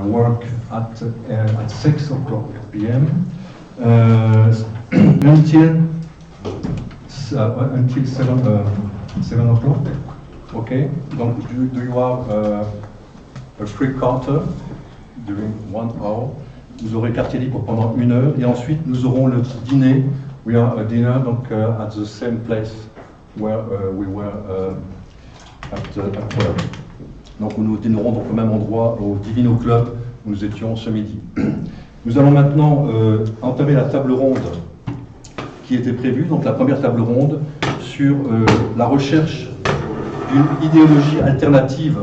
work at 6 o'clock p.m. Until 7 o'clock. Okay. Donc, do you have a free quarter during 1 hour? Vous aurez quartier libre pendant 1 heure, et ensuite nous aurons le dîner. We are a dinner donc at the same place where we were at 12. Donc nous dînerons donc au même endroit au Divino Club où nous étions ce midi. Nous allons maintenant entamer la table ronde qui était prévue, donc la première table ronde sur la recherche d'une idéologie alternative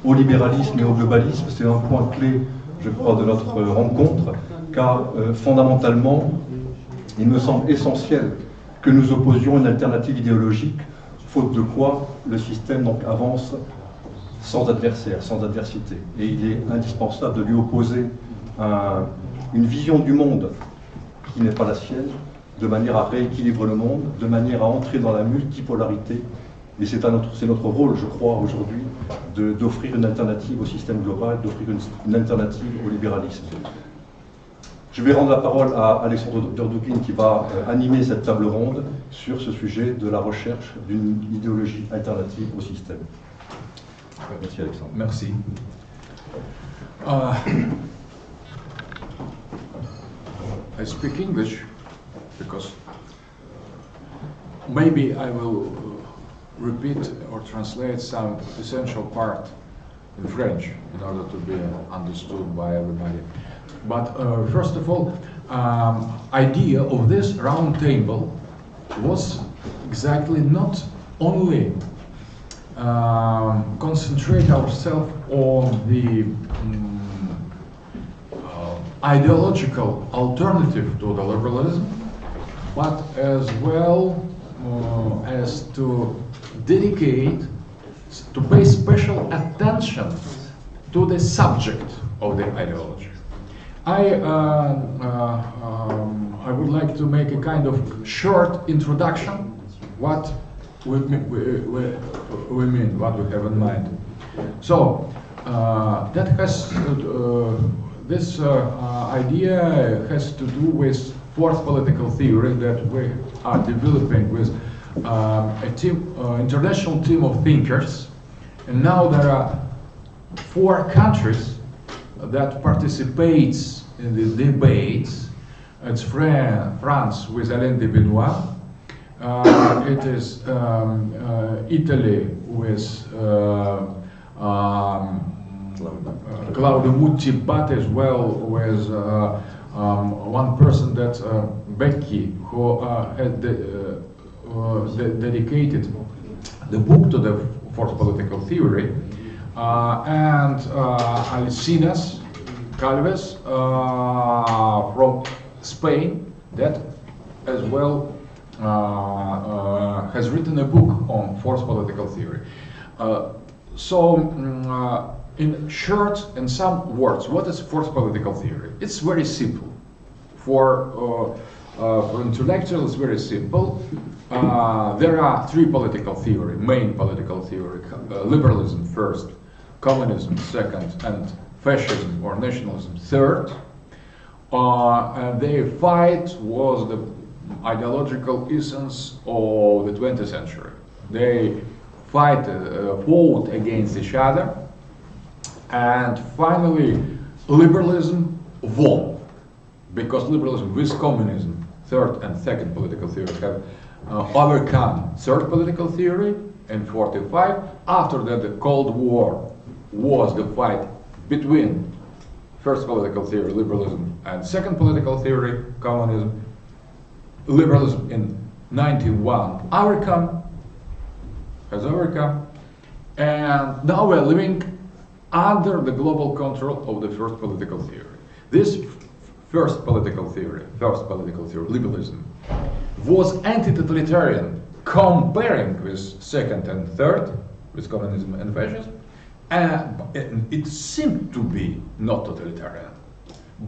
au libéralisme et au globalisme. C'est un point clé, je crois, de notre rencontre, car fondamentalement, il me semble essentiel que nous opposions une alternative idéologique, faute de quoi le système donc avance sans adversaire, sans adversité. Et il est indispensable de lui opposer une vision du monde qui n'est pas la sienne, de manière à rééquilibrer le monde, de manière à entrer dans la multipolarité. Et c'est notre rôle, je crois, aujourd'hui, d'offrir une alternative au système global, d'offrir une alternative au libéralisme. Je vais rendre la parole à Alexandre Derdoukine qui va animer cette table ronde sur ce sujet de la recherche d'une idéologie alternative au système. Merci Alexandre. Merci. I speak English because maybe I will repeat or translate some essential part in French in order to be understood by everybody. But first of all, idea of this round table was exactly not only concentrate ourselves on the ideological alternative to the liberalism, but as well as to dedicate, to pay special attention to the subject of the ideology. I would like to make a kind of short introduction what we mean, what we have in mind. So that has this idea has to do with fourth political theory that we are developing with a team, international team of thinkers, and now there are 4 countries that participates in the debates. It's France with Alain de Benoit. It is Italy with Claudio Mutti, but as well with one person that Becky, who had dedicated the book to the fourth political theory, and Alcinas Calves from Spain, that as well has written a book on fourth political theory. In short, in some words, what is fourth political theory? It's very simple. For intellectuals, it's very simple. There are 3 political theories, main political theory: liberalism first, communism second, and fascism or nationalism third. And their fight was the ideological essence of the 20th century. They fought against each other, and finally liberalism won, because liberalism with communism, third and second political theory, have overcome third political theory in 45. After that, the Cold War was the fight between first political theory, liberalism, and second political theory, communism. Liberalism in 91 has overcome, and now we're living under the global control of the first political theory. This first political theory, liberalism, was anti-totalitarian, comparing with second and third, with communism and fascism, and it seemed to be not totalitarian.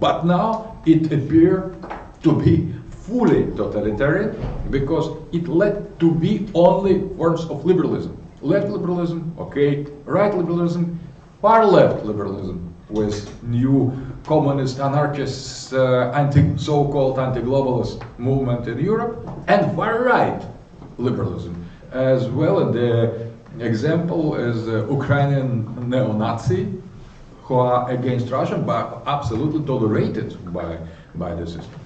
But now it appeared to be fully totalitarian, because it led to be only forms of liberalism. Left liberalism, okay, right liberalism, far left liberalism, with new communist, anarchist, so-called anti-globalist movement in Europe, and far-right liberalism as well. And the example is the Ukrainian neo-Nazi who are against Russia but absolutely tolerated by the system.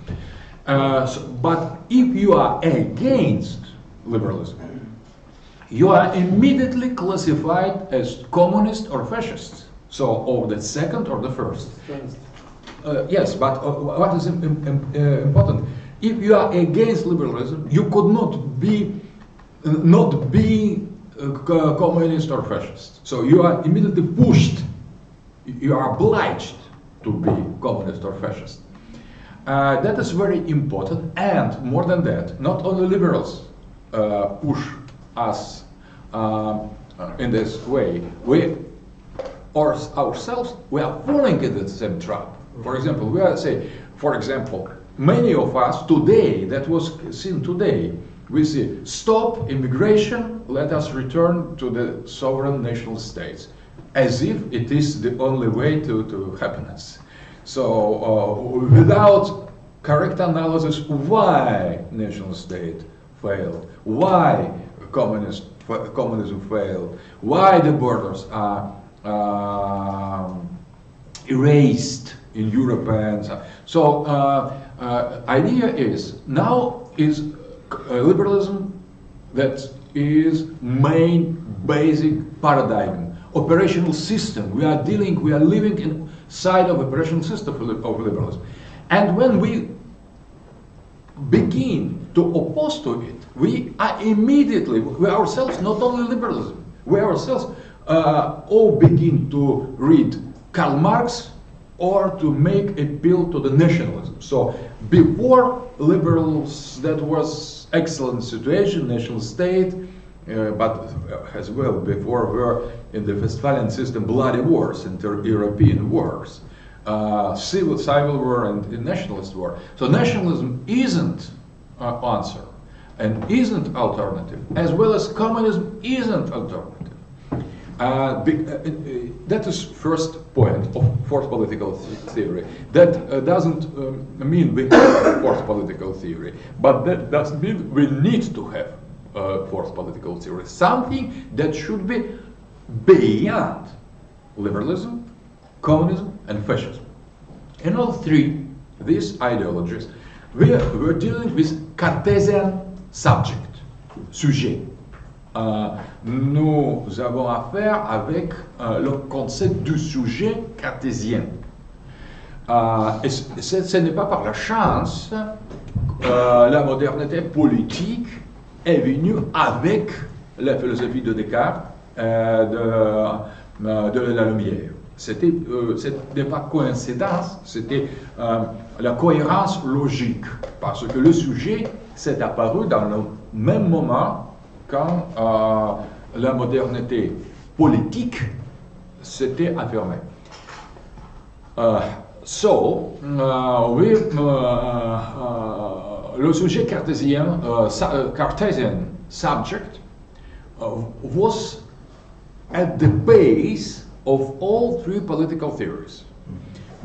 But if you are against liberalism, you are immediately classified as communist or fascist. So, or the second or the first. Yes, but what is important? If you are against liberalism, you could not be communist or fascist. So you are immediately pushed. You are obliged to be communist or fascist. That is very important, and more than that, not only liberals push us in this way, we ourselves we are falling into the same trap. For example, many of us today, that was seen today, we say, stop immigration, let us return to the sovereign national states, as if it is the only way to happiness. So without correct analysis, why national state failed, why communism failed, why the borders are erased in Europe, and so idea is now is liberalism that is main basic paradigm, operational system. We are living inside of operational system of liberalism, and when we begin to oppose to it, we ourselves, not only liberalism, we ourselves all begin to read Karl Marx or to make appeal to the nationalism. So before liberals, that was excellent situation, national state, but as well before were in the Westphalian system bloody wars, inter-European wars, civil war and nationalist war. So nationalism isn't answer and isn't alternative, as well as communism isn't alternative. That is first point of fourth political theory. That doesn't mean we have fourth political theory, but that doesn't mean we need to have fourth political theory. Something that should be beyond liberalism, communism, and fascism. In all three, these ideologies, we're dealing with Cartesian subject, sujet. Nous avons affaire avec le concept du sujet cartésien. Et ce n'est pas par la chance la modernité politique est venue avec la philosophie de Descartes, de la Lumière. Ce n'est pas coïncidence, c'était la cohérence logique, parce que le sujet s'est apparu dans le même moment quand la modernité politique s'était affirmée. Le sujet cartésien, Cartesian subject, was at the base of all three political theories,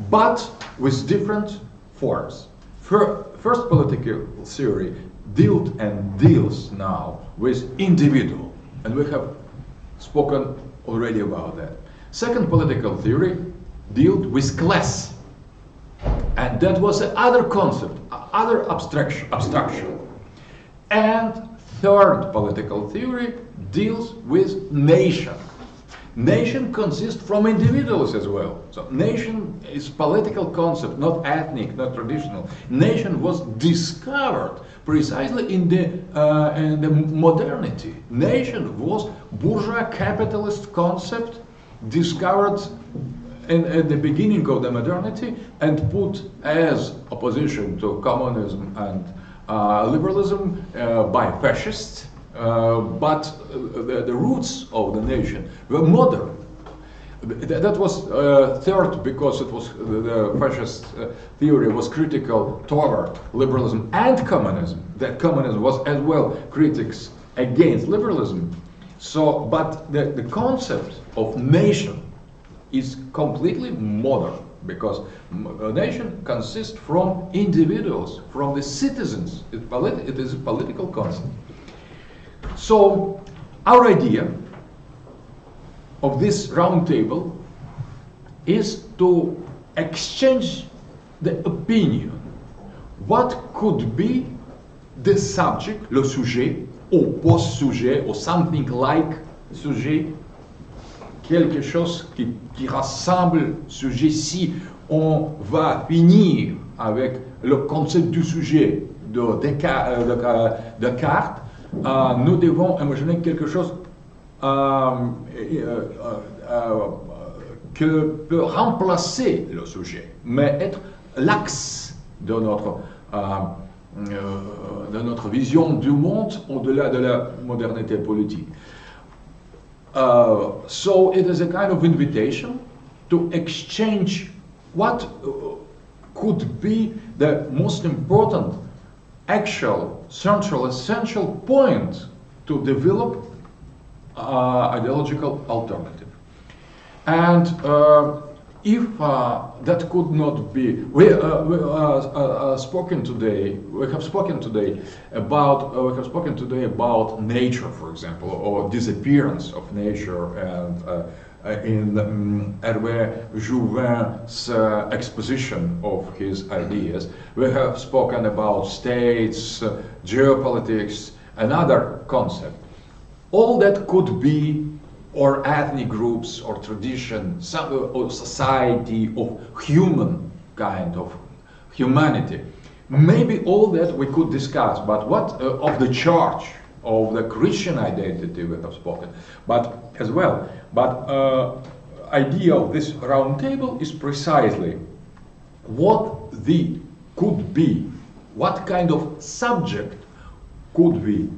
but with different forms. First political theory deals now with individual, and we have spoken already about that. Second political theory dealt with class, and that was the other concept, other abstraction. And third political theory deals with nation. Nation consists from individuals as well. So nation is political concept, not ethnic, not traditional. Nation was discovered precisely in the modernity. Nation was bourgeois capitalist concept discovered at the beginning of the modernity and put as opposition to communism and liberalism by fascists. But the roots of the nation were modern. That was third, because it was the fascist theory was critical toward liberalism and communism. That communism was as well critics against liberalism. So, but the concept of nation is completely modern, because a nation consists from individuals, from the citizens. It is a political concept. So our idea of this round table is to exchange the opinion. What could be the subject, le sujet, ou post-sujet, or something like sujet, quelque chose qui rassemble sujet. Si on va finir avec le concept du sujet de Descartes, nous devons imaginer quelque chose que peut remplacer le sujet, mais être l'axe de notre vision du monde au-delà de la modernité politique. So it is a kind of invitation to exchange what could be the most important, actual, central, essential point to develop ideological alternative. And if that could not be, we have spoken today about nature, for example, or disappearance of nature, and in Hervé Jouvin's exposition of his ideas, we have spoken about states, geopolitics, and other concepts. All that could be, or ethnic groups, or tradition, or society, of human kind of humanity. Maybe all that we could discuss, but what of the church, of the Christian identity we have spoken, but as well. But idea of this round table is precisely what could be, what kind of subject could we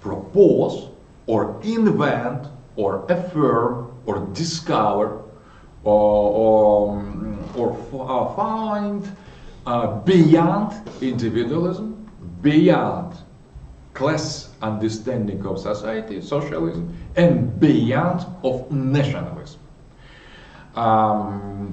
propose, or invent, or affirm, or discover, or find beyond individualism, beyond class understanding of society, socialism, and beyond of nationalism.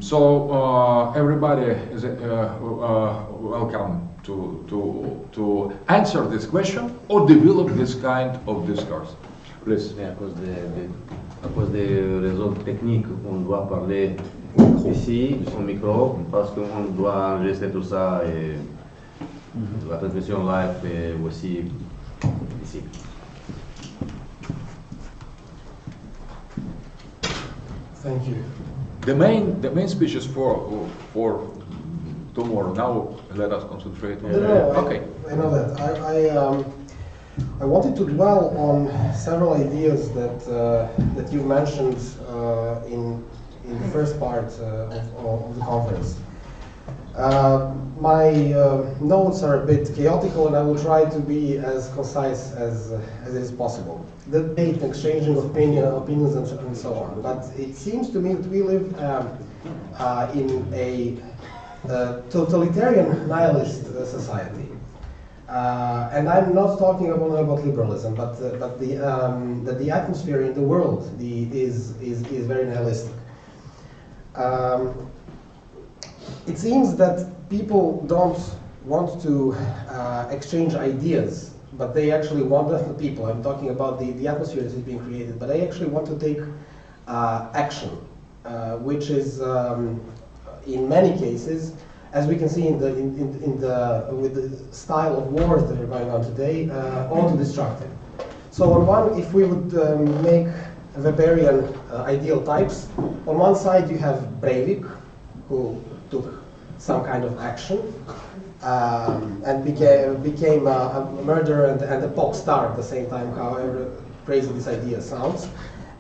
So everybody is welcome to answer this question or develop this kind of discourse. Please. Mais à cause des raisons techniques, on doit parler ici, au micro, parce qu'on doit enregistrer tout ça et la transmission live est aussi ici. Thank you. The main speech is for tomorrow. Now let us concentrate on Okay. I know that. I wanted to dwell on several ideas that you mentioned in the first part of the conference. My notes are a bit chaotical, and I will try to be as concise as is possible. The debate, exchanging opinions, and so on. But it seems to me that we live in a totalitarian nihilist society. And I'm not talking only about liberalism, but the atmosphere in the world is very nihilistic. It seems that people don't want to exchange ideas, but they actually want the people. I'm talking about the atmosphere that is being created, but they actually want to take action, which is in many cases, as we can see with the style of wars that are going on today, auto-destructive. So on one, if we would make Weberian ideal types, on one side you have Breivik, who took some kind of action and became a murderer and a pop star at the same time, however crazy this idea sounds.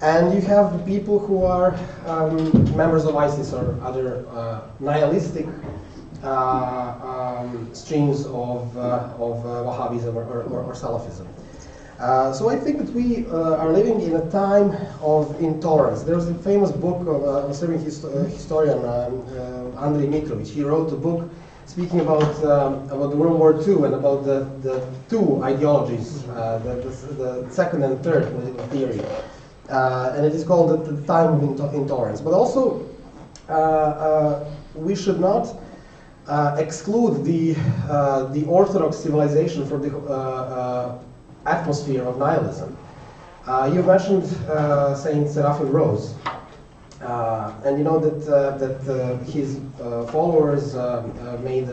And you have the people who are members of ISIS or other nihilistic streams of Wahhabism or Salafism. So I think that we are living in a time of intolerance. There's a famous book of a Serbian historian, Andrei Mitrovic. He wrote a book speaking about the World War II and about the two ideologies, the second and third political theory. And it is called the time of intolerance. But also, we should not exclude the Orthodox civilization from the atmosphere of nihilism. You mentioned Saint Seraphim Rose, and you know that his followers made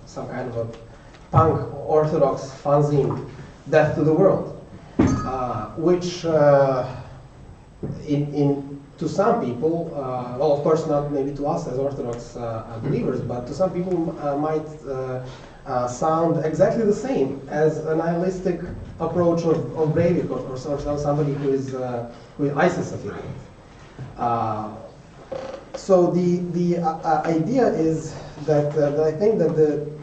some kind of a punk Orthodox fanzine, Death to the World, which to some people, well, of course not maybe to us as Orthodox believers, but to some people might sound exactly the same as a nihilistic approach of Breivik or somebody who is ISIS affiliated. So the idea is that I think that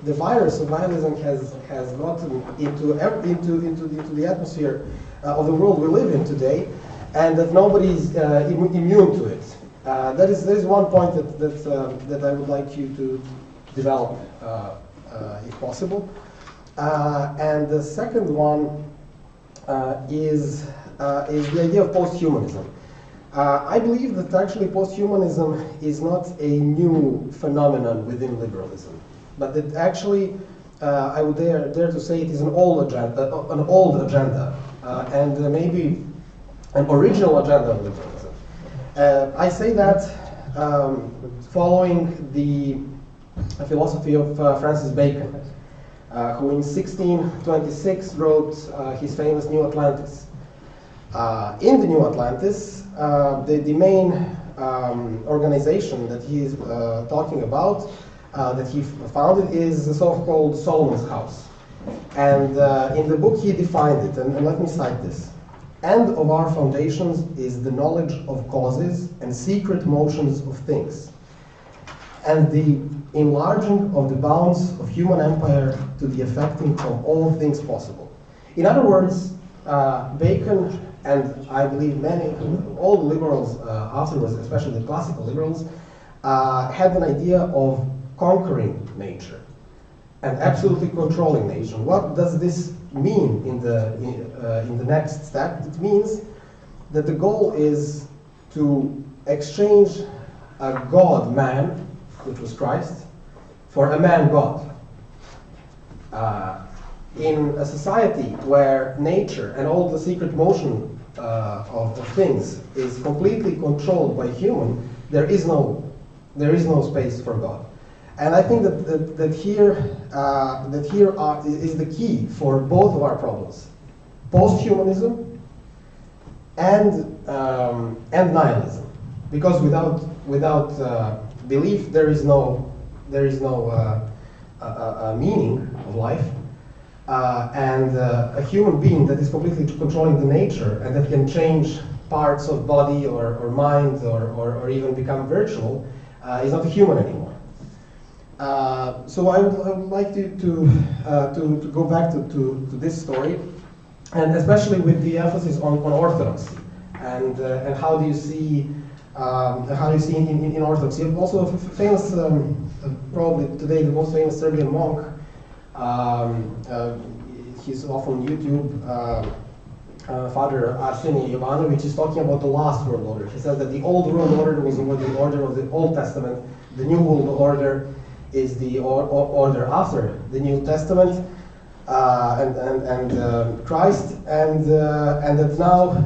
the virus of nihilism has gotten into the atmosphere of the world we live in today, and that nobody's immune to it. There is one point that I would like you to develop, if possible. And the second one is the idea of post-humanism. I believe that actually post-humanism is not a new phenomenon within liberalism, but that actually I would dare to say it is an old agenda, and maybe an original agenda of liberalism. I say that following the philosophy of Francis Bacon, who in 1626 wrote his famous New Atlantis. In the New Atlantis, the main organization that he is talking about, that he founded, is the so-called Solomon's House. And in the book he defined it, and let me cite this. End of our foundations is the knowledge of causes and secret motions of things, and the enlarging of the bounds of human empire to the effecting of all things possible. In other words, Bacon, and I believe all the liberals afterwards, especially the classical liberals, had an idea of conquering nature and absolutely controlling nature. What does this mean in the next step? It means that the goal is to exchange a God-man, which was Christ, for a man-God. In a society where nature and all the secret motion of things is completely controlled by human, there is no space for God. And I think that here is the key for both of our problems: post-humanism and nihilism. Because without belief, there is no meaning of life, and a human being that is completely controlling the nature and that can change parts of body or mind or even become virtual is not a human anymore. So I would like to go back to this story, and especially with the emphasis on orthodoxy and how do you see in orthodoxy. Also a famous, probably today the most famous Serbian monk. He's often on YouTube. Father Arseny Jovanovic is talking about the last world order. He says that the old world order was the order of the Old Testament. The new world order is the order after the New Testament and Christ, and that now,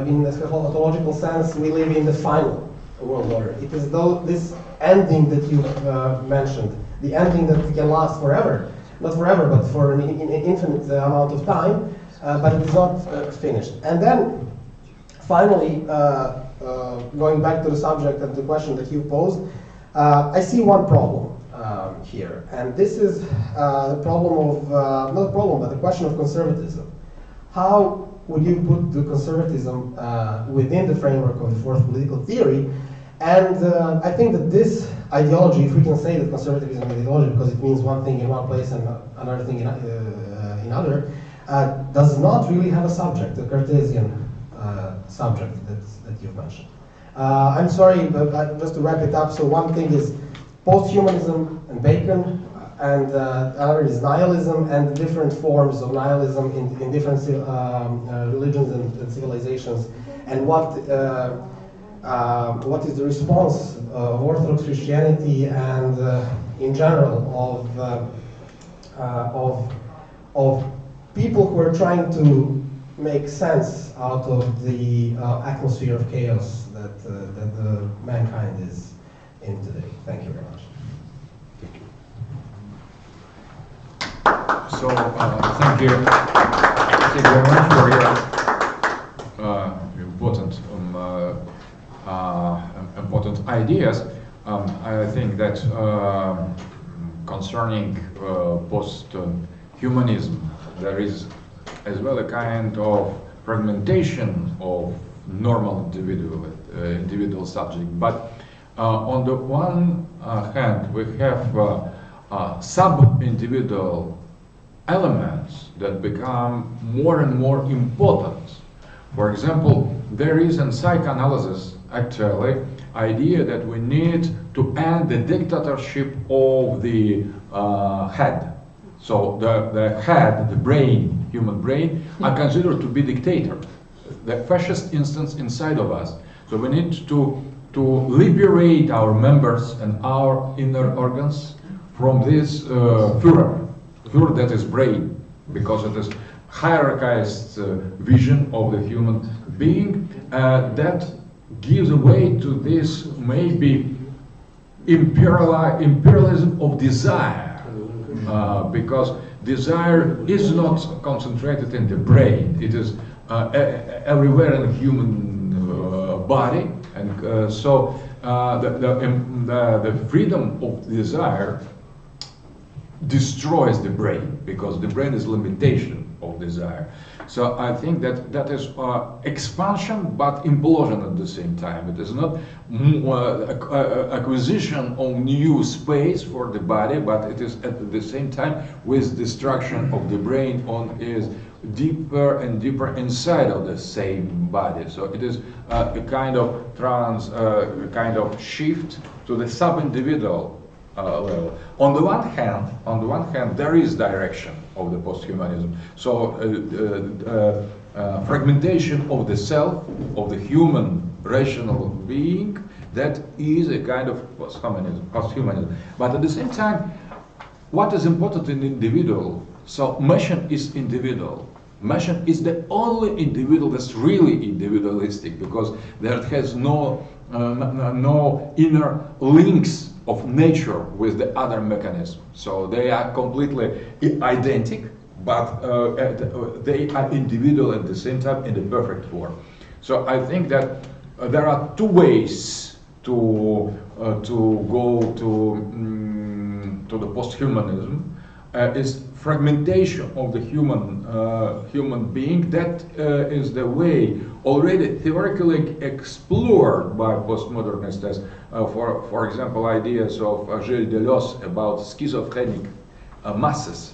in a theological sense, we live in the final world order. It is this ending that you mentioned, the ending that can last forever. Not forever, but for an infinite amount of time, but it is not finished. And then, finally, going back to the subject and the question that you posed, I see one problem here, and this is the problem of, not a problem, but the question of conservatism. How would you put the conservatism within the framework of the fourth political theory? And I think that this ideology, if we can say that conservatism is an ideology because it means one thing in one place and another thing in other, does not really have a subject, a Cartesian subject that you've mentioned. I'm sorry, but just to wrap it up, so one thing is post-humanism and Bacon, and another is nihilism and different forms of nihilism in different religions and civilizations, and what what is the response of Orthodox Christianity and in general of people who are trying to make sense out of the atmosphere of chaos that the mankind is in today. Thank you very much. So, thank you very much for your important important ideas. I think that concerning post-humanism, there is as well a kind of fragmentation of normal individual subject. But on the one hand, we have sub-individual elements that become more and more important. For example, there is in psychoanalysis actually idea that we need to end the dictatorship of the head. So the head, the brain, human brain, are considered to be dictator, the fascist instance inside of us. So we need to liberate our members and our inner organs from this Führer that is brain, because it is hierarchized vision of the human being that gives way to this maybe imperialism of desire, because desire is not concentrated in the brain, it is everywhere in the human body, and so the freedom of desire destroys the brain, because the brain is limitation of desire. So I think that that is expansion but implosion at the same time. It is not acquisition of new space for the body, but it is at the same time with destruction of the brain on is deeper and deeper inside of the same body. So it is a kind of kind of shift to the sub-individual level. On the one hand, there is direction of the post-humanism. So fragmentation of the self, of the human rational being, that is a kind of post-humanism. But at the same time, what is important in individual? So Machine is individual. Machine is the only individual that's really individualistic, because there has no inner links of nature with the other mechanism. So they are completely identical, but they are individual at the same time in the perfect form. So I think that there are two ways to go to the post-humanism. Is fragmentation of the human being. That is the way already theoretically explored by postmodernists. For example, ideas of Gilles Deleuze about schizophrenic masses.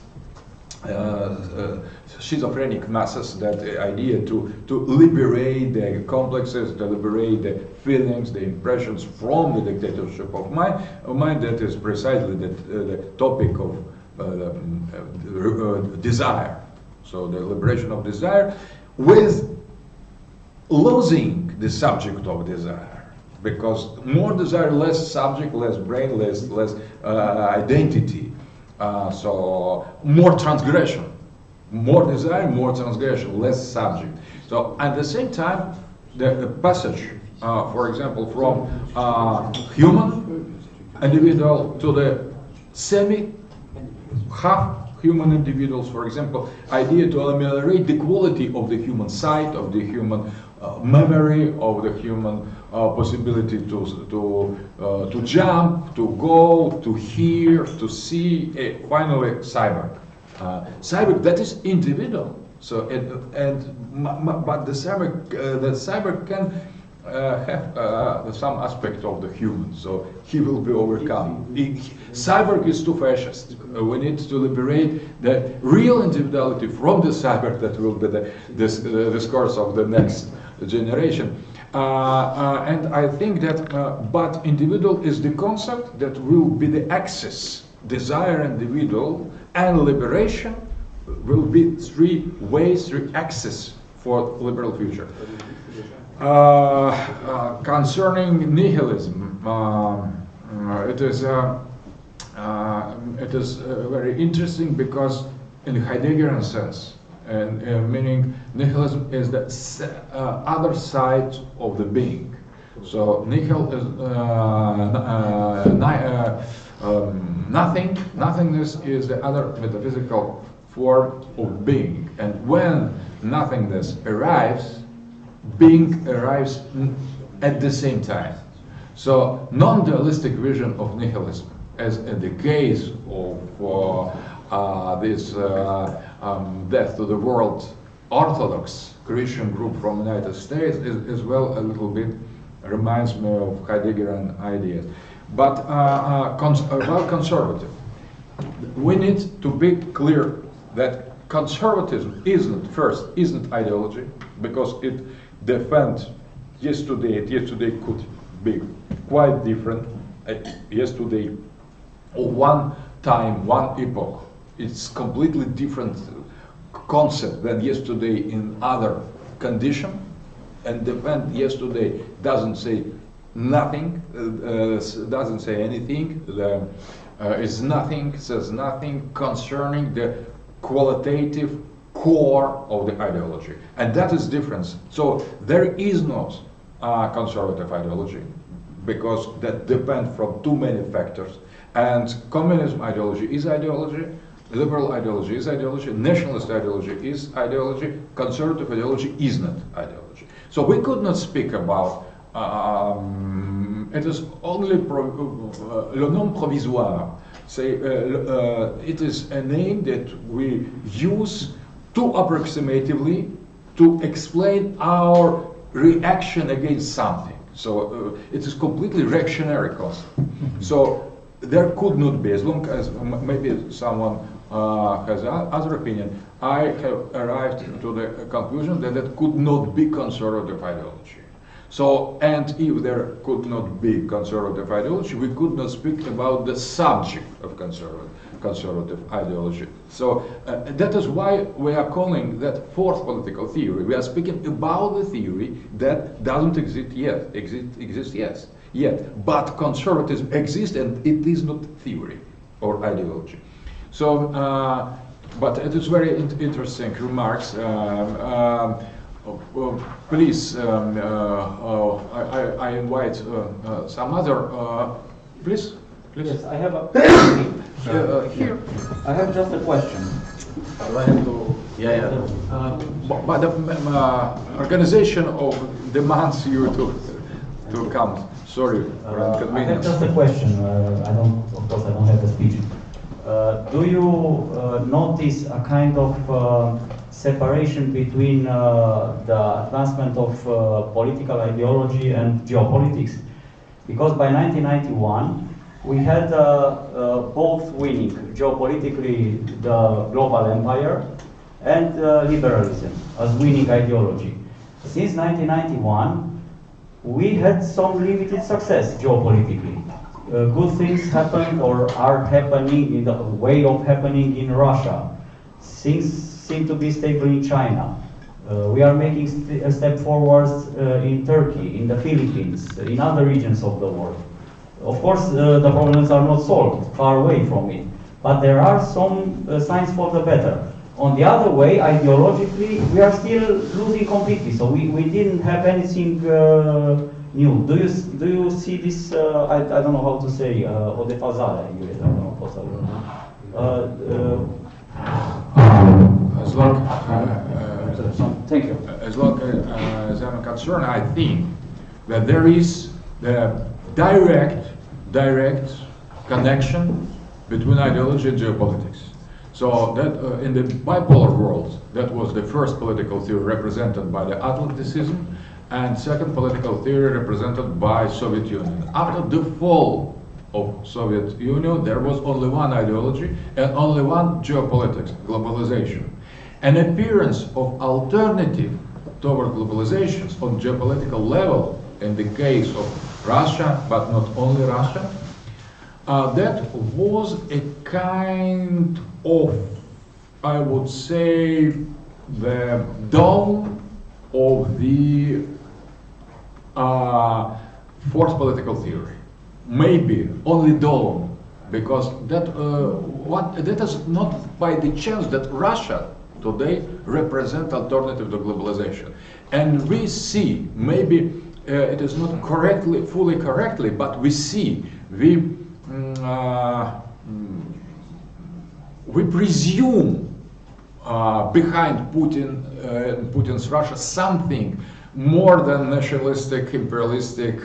Schizophrenic masses, that idea to liberate the complexes, to liberate the feelings, the impressions from the dictatorship of mind, that is precisely the topic of desire. So the liberation of desire with losing the subject of desire, because more desire, less subject, less brain, less identity. So more transgression, more desire, more transgression, less subject. So at the same time, the passage, for example, from human individual to the half-human individuals, for example, idea to ameliorate the quality of the human sight, of the human memory, of the human possibility to jump, to go, to hear, to see. Finally, cyborg. Cyborg, that is individual. So but the cyborg can have some aspect of the human, so he will be overcome. Cyborg is too fascist. We need to liberate the real individuality from the cyborg. That will be the discourse of the next generation. And I think that, but individual is the concept that will be the axis. Desire, individual, and liberation will be three ways, three axes for liberal future. Concerning nihilism, it is very interesting because in Heideggerian sense, and meaning nihilism is the other side of the being. So nihil is nothing. Nothingness is the other metaphysical form of being, and when nothingness arrives, being arrives at the same time. So non-dualistic vision of nihilism, as in the case of this death to the world Orthodox Christian group from the United States, is as well a little bit reminds me of Heideggerian ideas. But about conservative, we need to be clear that conservatism isn't ideology, because it defends yesterday. Yesterday could be quite different. Yesterday, or one time, one epoch, it's completely different concept than yesterday in other condition. And defend yesterday doesn't say nothing, doesn't say anything. Is nothing, says nothing concerning the qualitative core of the ideology, and that is difference. So there is no conservative ideology, because that depends from too many factors. And communism ideology is ideology, liberal ideology is ideology, nationalist ideology is ideology, conservative ideology is not ideology. So we could not speak about it is only le nom provisoire. Say it is a name that we use too approximatively to explain our reaction against something. So it is completely reactionary concept. So there could not be, as long as maybe someone has other opinion, I have arrived to the conclusion that it could not be conservative ideology. So, and if there could not be conservative ideology, we could not speak about the subject of conservative ideology. So that is why we are calling that fourth political theory. We are speaking about the theory that doesn't exist yet, but conservatism exists, and it is not theory or ideology. So, but it is very interesting remarks. Please, I invite some other. Please. Yes, I have a here. I have just a question. Do I have to? Yeah. But the organization of demands you to come. Sorry for I have inconvenience. just a question. Of course, I don't have a speech. Do you notice a kind of separation between the advancement of political ideology and geopolitics? Because by 1991, we had both winning, geopolitically the global empire and liberalism as winning ideology. Since 1991, we had some limited success geopolitically. Good things happened or are happening in the way of happening in Russia. Things seem to be stable in China. We are making a step forward in Turkey, in the Philippines, in other regions of the world. Of course, the problems are not solved, far away from it, but there are some signs for the better. On the other way, ideologically, we are still losing completely, so we didn't have anything new. Do you see this, I don't know how to say, o defazare, I don't know how to As long Thank you. as long as I'm concerned, I think that there is the direct connection between ideology and geopolitics. So that in the bipolar world, that was the first political theory represented by the Atlanticism, and second political theory represented by Soviet Union. After the fall of Soviet Union, there was only one ideology and only one geopolitics, globalization. An appearance of alternative toward globalizations on geopolitical level, in the case of Russia, but not only Russia, that was a kind of, I would say, the dawn of the fourth political theory. Maybe only dawn, because that is not by the chance that Russia today represents alternative to globalization. And we see, maybe it is not fully correctly, but we see, we presume behind Putin's Russia something more than nationalistic, imperialistic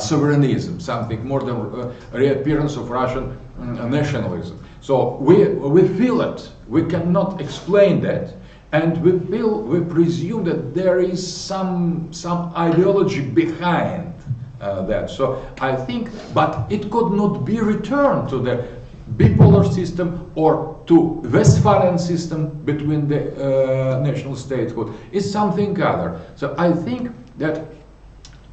sovereignism, something more than reappearance of Russian nationalism. So we feel it. We cannot explain that, and we presume that there is some ideology behind that. So I think, but it could not be returned to the bipolar system or to Westphalian system between the national statehood. It's something other. So I think that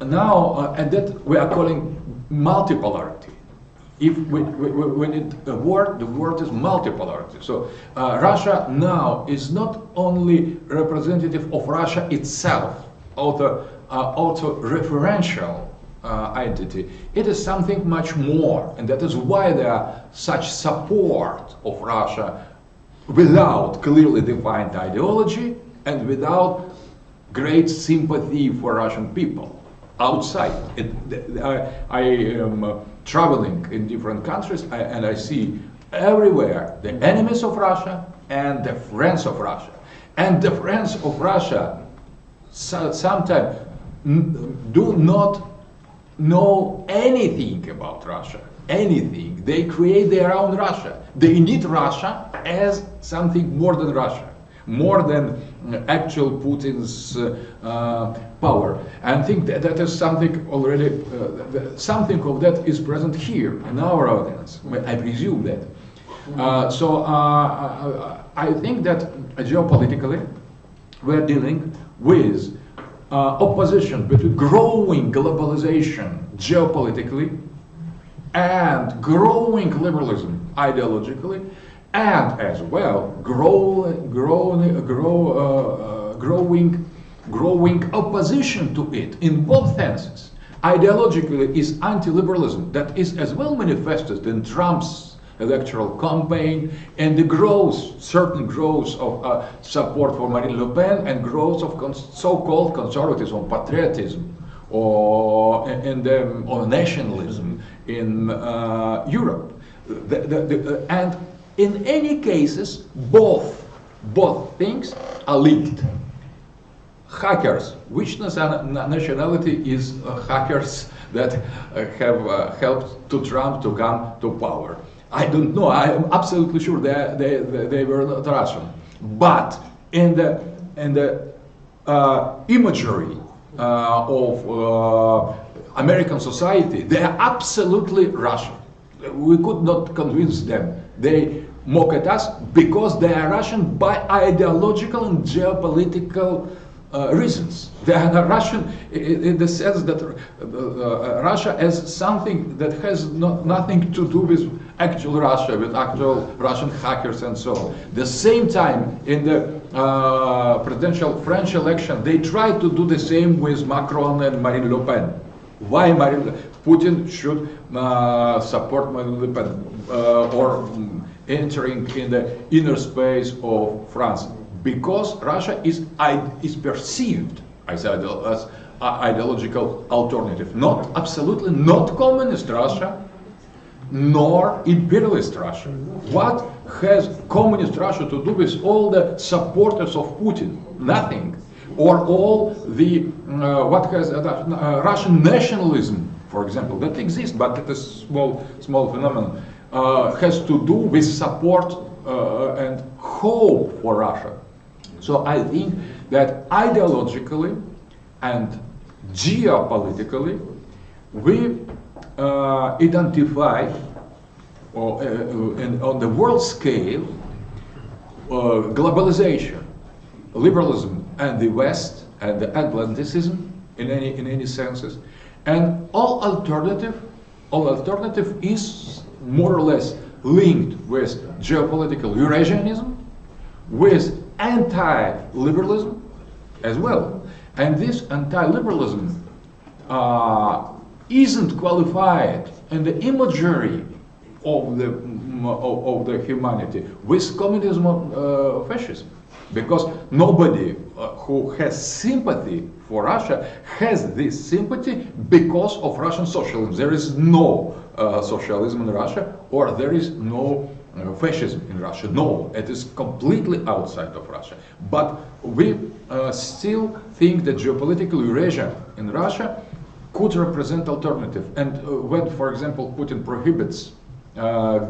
now, and that we are calling multipolarity. If we need a word, the word is multipolarity. So Russia now is not only representative of Russia itself, also referential entity. It is something much more, and that is why there are such support of Russia without clearly defined ideology and without great sympathy for Russian people outside. I am traveling in different countries, and I see everywhere the enemies of Russia and the friends of Russia. And the friends of Russia sometimes do not know anything about Russia, anything. They create their own Russia. They need Russia as something more than Russia, more than actual Putin's power. And I think that is something already, something of that is present here in our audience. I presume that. So I think that geopolitically we're dealing with opposition between growing globalization geopolitically and growing liberalism ideologically, and as well growing opposition to it in both senses. Ideologically is anti-liberalism that is as well manifested in Trump's electoral campaign and the growth, certain growth of support for Marine Le Pen and growth of so-called conservatism, patriotism, or nationalism in Europe. And in any cases, both things are linked. Hackers, which nationality is hackers that have helped to Trump to come to power? I don't know. I am absolutely sure they were not Russian. But in the imagery of American society, they are absolutely Russian. We could not convince them. They mock at us because they are Russian by ideological and geopolitical reasons. They are not Russian in the sense that Russia as something that has nothing to do with actual Russia, with actual Russian hackers and so on. The same time, in the presidential French election, they tried to do the same with Macron and Marine Le Pen. Why Putin should support Marine Le Pen or entering in the inner space of France? Because Russia is perceived as ideological alternative, not absolutely not communist Russia, nor imperialist Russia. What has communist Russia to do with all the supporters of Putin? Nothing. Or all the what has Russian nationalism, for example, that exists, but it is small phenomenon, has to do with support and hope for Russia. So I think that ideologically and geopolitically we identify on the world scale globalization, liberalism, and the West and the Atlanticism in any senses, and all alternative is more or less linked with geopolitical Eurasianism, with anti-liberalism as well. And this anti-liberalism isn't qualified in the imagery of the humanity with communism or fascism, because nobody who has sympathy for Russia has this sympathy because of Russian socialism. There is no socialism in Russia, or there is no fascism in Russia. No, it is completely outside of Russia. But we still think that geopolitical Eurasia in Russia could represent alternative. And when, for example, Putin prohibits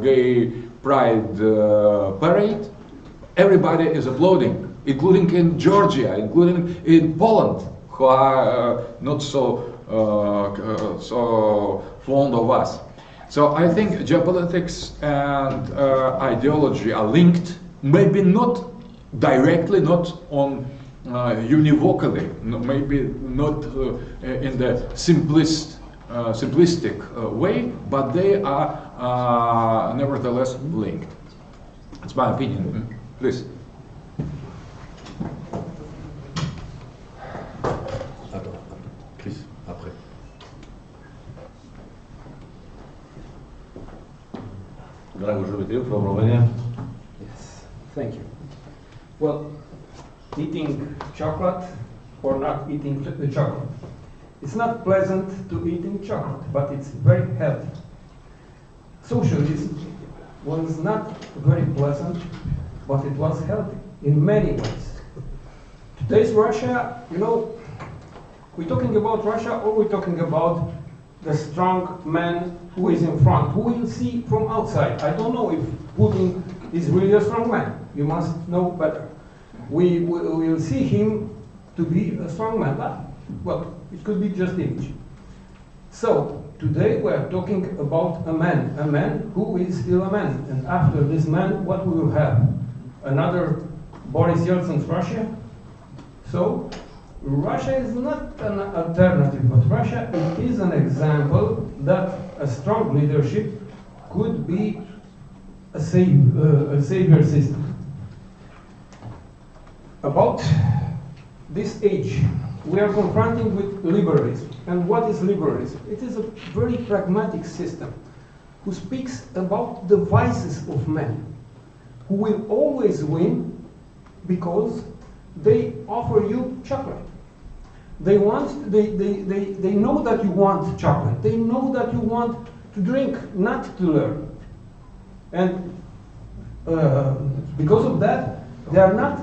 gay pride parade, everybody is applauding, including in Georgia, including in Poland, who are not so fond of us. So I think geopolitics and ideology are linked, maybe not directly, not on univocally, maybe not in the simplistic way, but they are nevertheless linked. It's my opinion. Please. Chris, après. Dragoș Dumitriu from Romania. Yes, thank you. Well, eating chocolate or not eating the chocolate. It's not pleasant to eating chocolate, but it's very healthy. Socialism was not very pleasant, but it was healthy in many ways. Today's Russia, you know, we're talking about Russia, or we're talking about the strong man who is in front, who we'll see from outside. I don't know if Putin is really a strong man. You must know better. We will see him to be a strong man, but well, it could be just image. So today we are talking about a man who is still a man. And after this man, what we will have? Another Boris Yeltsin's Russia? So Russia is not an alternative, but Russia is an example that a strong leadership could be a savior system. About this age, we are confronting with liberalism. And what is liberalism? It is a very pragmatic system who speaks about the vices of men, who will always win because they offer you chocolate. They know that you want chocolate. They know that you want to drink, not to learn. And because of that, they are not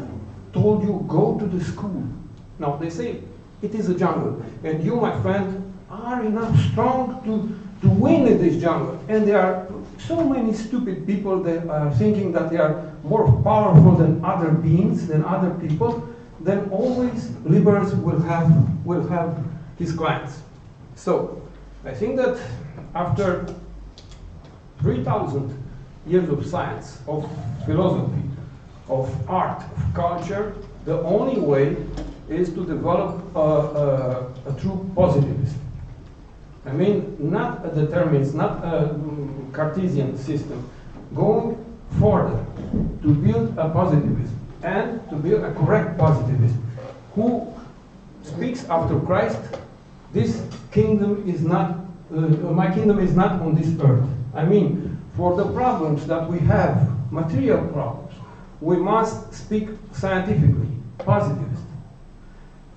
told you go to the school. No, they say it is a jungle, and you, my friend, are enough strong to win in this jungle. And there are so many stupid people that are thinking that they are more powerful than other beings, than other people. Then always liberals will have his clients. So I think that after 3,000 years of science, of philosophy, of art, of culture, the only way is to develop a true positivism. I mean, not a determinist, not a Cartesian system, going further to build a positivism and to build a correct positivism, who speaks after Christ, this kingdom is not, my kingdom is not on this earth. I mean, for the problems that we have, material problems, we must speak scientifically, positivist.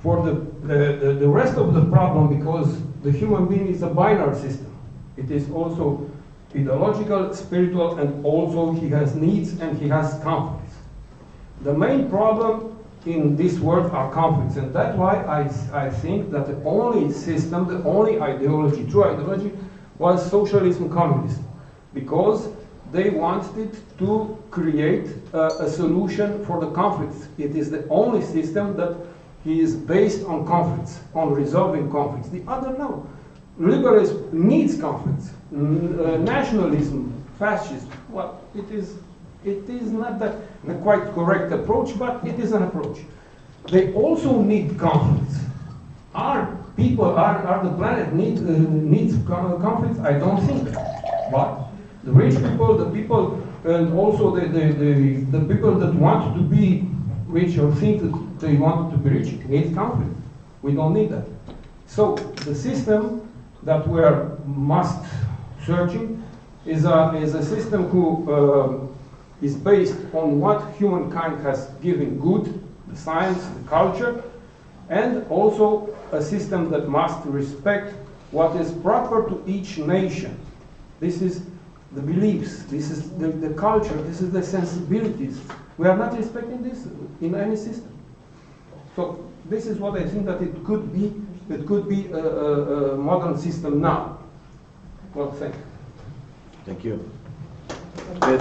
For the rest of the problem, because the human being is a binary system, it is also ideological, spiritual, and also he has needs and he has conflicts. The main problem in this world are conflicts, and that's why I think that the only system, the only ideology, true ideology, was socialism, communism, because they wanted to create a solution for the conflicts. It is the only system that is based on conflicts, on resolving conflicts. The other, no. Liberalism needs conflicts. Nationalism, fascism, well, it is not the quite correct approach, but it is an approach. They also need conflicts. Our people, the planet needs conflicts? I don't think that. But the rich people, the people, and also the people that want to be rich or think that they want to be rich need conflict. We don't need that. So the system that we are must searching is a system who is based on what humankind has given good, the science, the culture, and also a system that must respect what is proper to each nation. This is the beliefs, this is the culture, this is the sensibilities. We are not respecting this in any system. So this is what I think that it could be a modern system now. Well, thank you. Thank you. Good.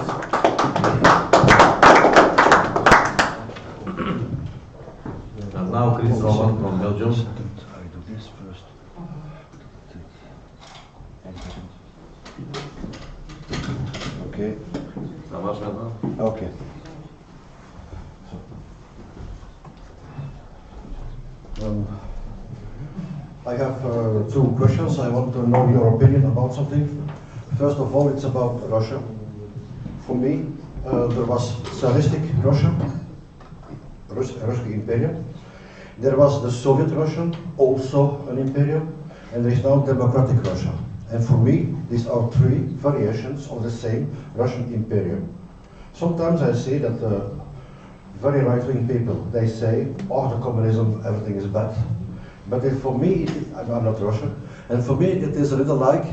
And now Chris Roman from Belgium. I do this first. Okay. Ça marche maintenant? Okay. I have two questions. I want to know your opinion about something. First of all, it's about Russia. For me, there was Tsaristic Russia, Russian Imperium. There was the Soviet Russian, also an imperium, and there is now democratic Russia. And for me, these are three variations of the same Russian imperium. Sometimes I see that very right-wing people, they say, oh, the communism, everything is bad. But for me, I'm not Russian, and for me it is a little like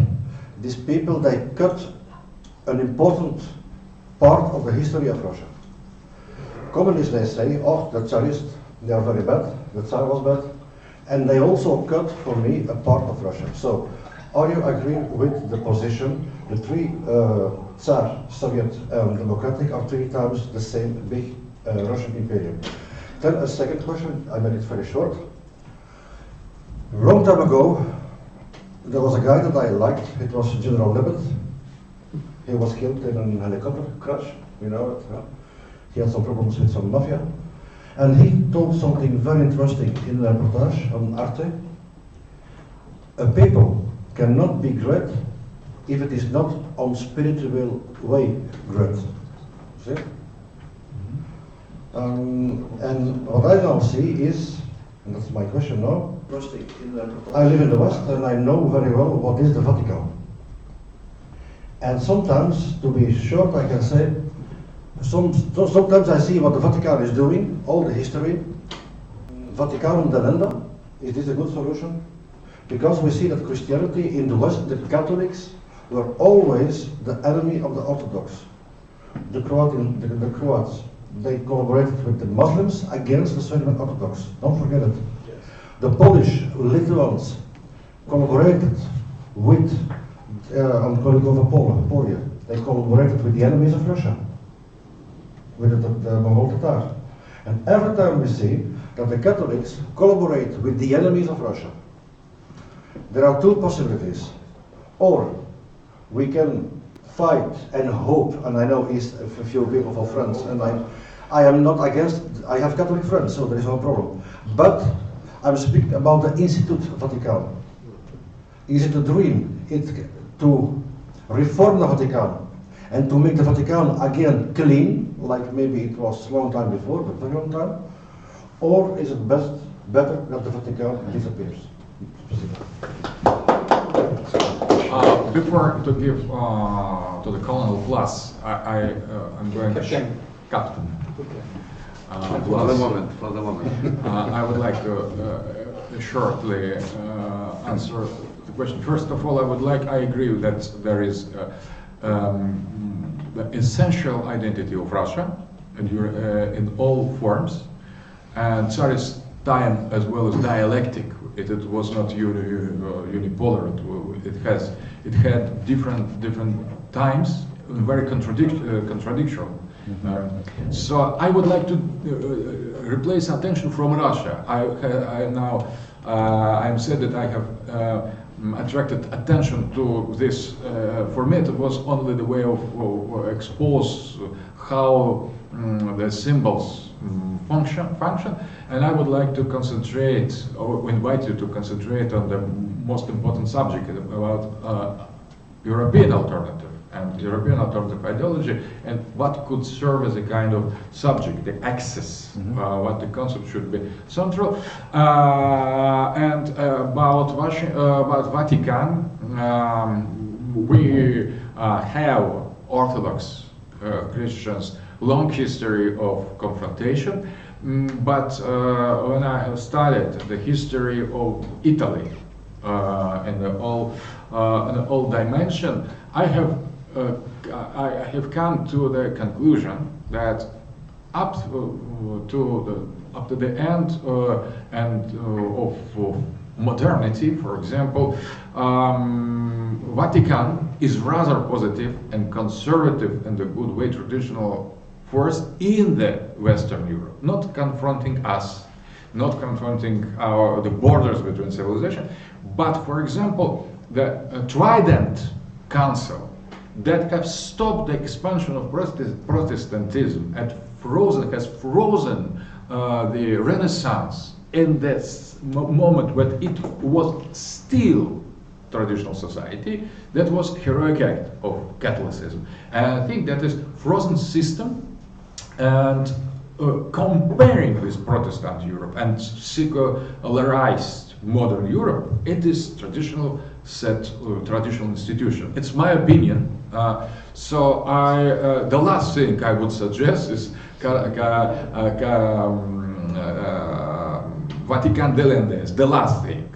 these people, they cut an important part of the history of Russia. Communists, they say, oh, the Tsarists, they are very bad, the Tsar was bad, and they also cut, for me, a part of Russia. So, are you agreeing with the position, the three Tsar, Soviet, democratic are three times the same big Russian imperium? Then a second question, I made it very short. A long time ago, there was a guy that I liked, it was General Lebed. He was killed in a helicopter crash, you know it. Yeah? He had some problems with some mafia. And he told something very interesting in a reportage on Arte. A people cannot be great if it is not on spiritual way great. See? And what I now see is, and that's my question now, I live in the West and I know very well what is the Vatican. And sometimes, to be short, I can say, sometimes I see what the Vatican is doing, all the history. Vaticanum delenda, is this a good solution? Because we see that Christianity in the West, the Catholics, were always the enemy of the Orthodox. The Croats, they collaborated with the Muslims against the Serbian Orthodox. Don't forget it. Yes. The Polish, Lithuans collaborated with, I'm calling over Poland. They collaborated with the enemies of Russia, with the Mongol Tatar. And every time we see that the Catholics collaborate with the enemies of Russia, there are two possibilities. Or we can fight and hope, and I know a few people for friends, and I am not against, I have Catholic friends, so there is no problem. But I'm speaking about the Institute Vatican. Is it a dream to reform the Vatican and to make the Vatican again clean, like maybe it was a long time before, but very long time? Or is it better that the Vatican disappears? Before to give to the Colonel Plus, I'm going to Captain. For the moment. I would like to shortly answer the question. First of all, I agree that there is the essential identity of Russia and in all forms, and Tsarist time as well as dialectic. It was not unipolar. It had different times, very contradictory. So I would like to replace attention from Russia. I'm said that I have attracted attention to this. For me, it was only the way of expose how the symbols function, and I would like to concentrate, or invite you to concentrate on the most important subject about European alternative. and European alternative ideology, and what could serve as a kind of subject, the axis, what the concept should be central. And about Vatican, we have Orthodox Christians long history of confrontation, but when I have studied the history of Italy in the all dimension, I have come to the conclusion that up to the end of modernity, for example, Vatican is rather positive and conservative in the good way, traditional force in the Western Europe, not confronting us, not confronting the borders between civilization, but, for example, the Trident Council that have stopped the expansion of Protestantism and has frozen the Renaissance in this moment when it was still traditional society. That was heroic act of Catholicism. And I think that is frozen system, and comparing with Protestant Europe and secularized modern Europe, it is traditional traditional institution. It's my opinion. So the last thing I would suggest is Vatican Delendes, the last thing.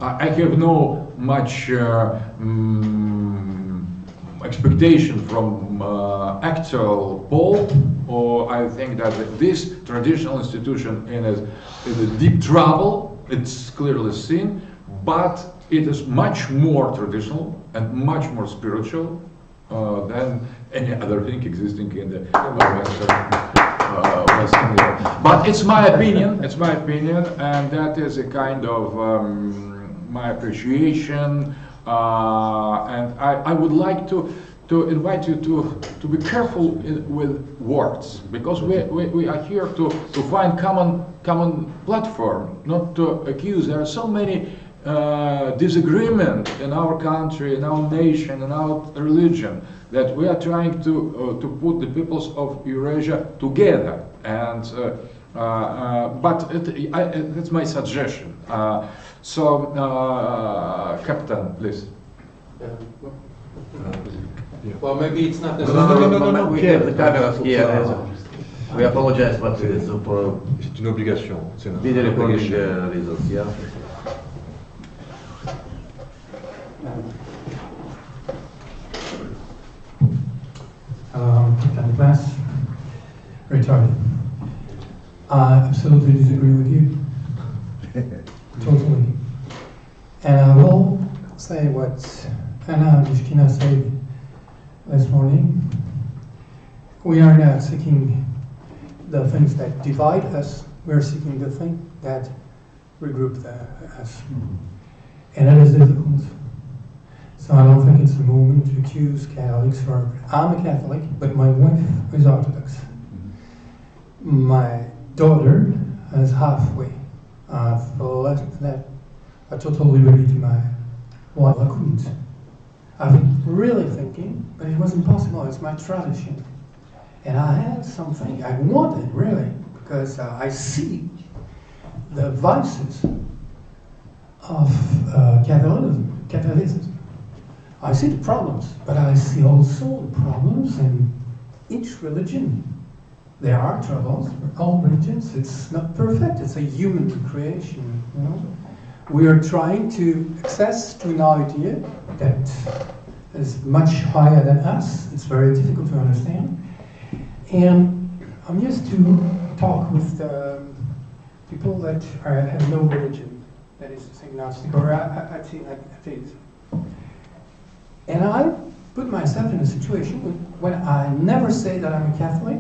I have no much expectation from actual Pope, or I think that this traditional institution is in deep trouble. It's clearly seen, but it is much more traditional and much more spiritual than any other thing existing in the Western Europe. But it's my opinion, and that is a kind of my appreciation. And I would like to invite you to be careful with words, because we are here to find common platform, not to accuse. There are so many disagreement in our country, in our nation, in our religion, that we are trying to put the peoples of Eurasia together. And but that's my suggestion. Captain, please. Well, maybe it's not No, necessary. we have the cameras here. We apologize, but it's for C'est une obligation. C'est une video recording obligation. reasons, yeah. Captain Class, retarded. I absolutely disagree with you. Totally. And I will say what Anna Dishkina said this morning. We are not seeking the things that divide us. We are seeking the thing that regroup us. And it is difficult. So I don't think it's the moment to accuse Catholics for. I'm a Catholic, but my wife is Orthodox. My daughter is halfway. I've left that a total liberty to my wife. I couldn't. I've been really thinking, but it was impossible. It's my tradition. And I had something I wanted, really, because I see the vices of Catholicism. I see the problems, but I see also the problems in each religion. There are troubles for all religions. It's not perfect. It's a human creation. You know? We are trying to access to an idea that is much higher than us. It's very difficult to understand. And I'm used to talk with people that have no religion, that is agnostic or atheist. And I put myself in a situation when I never say that I'm a Catholic.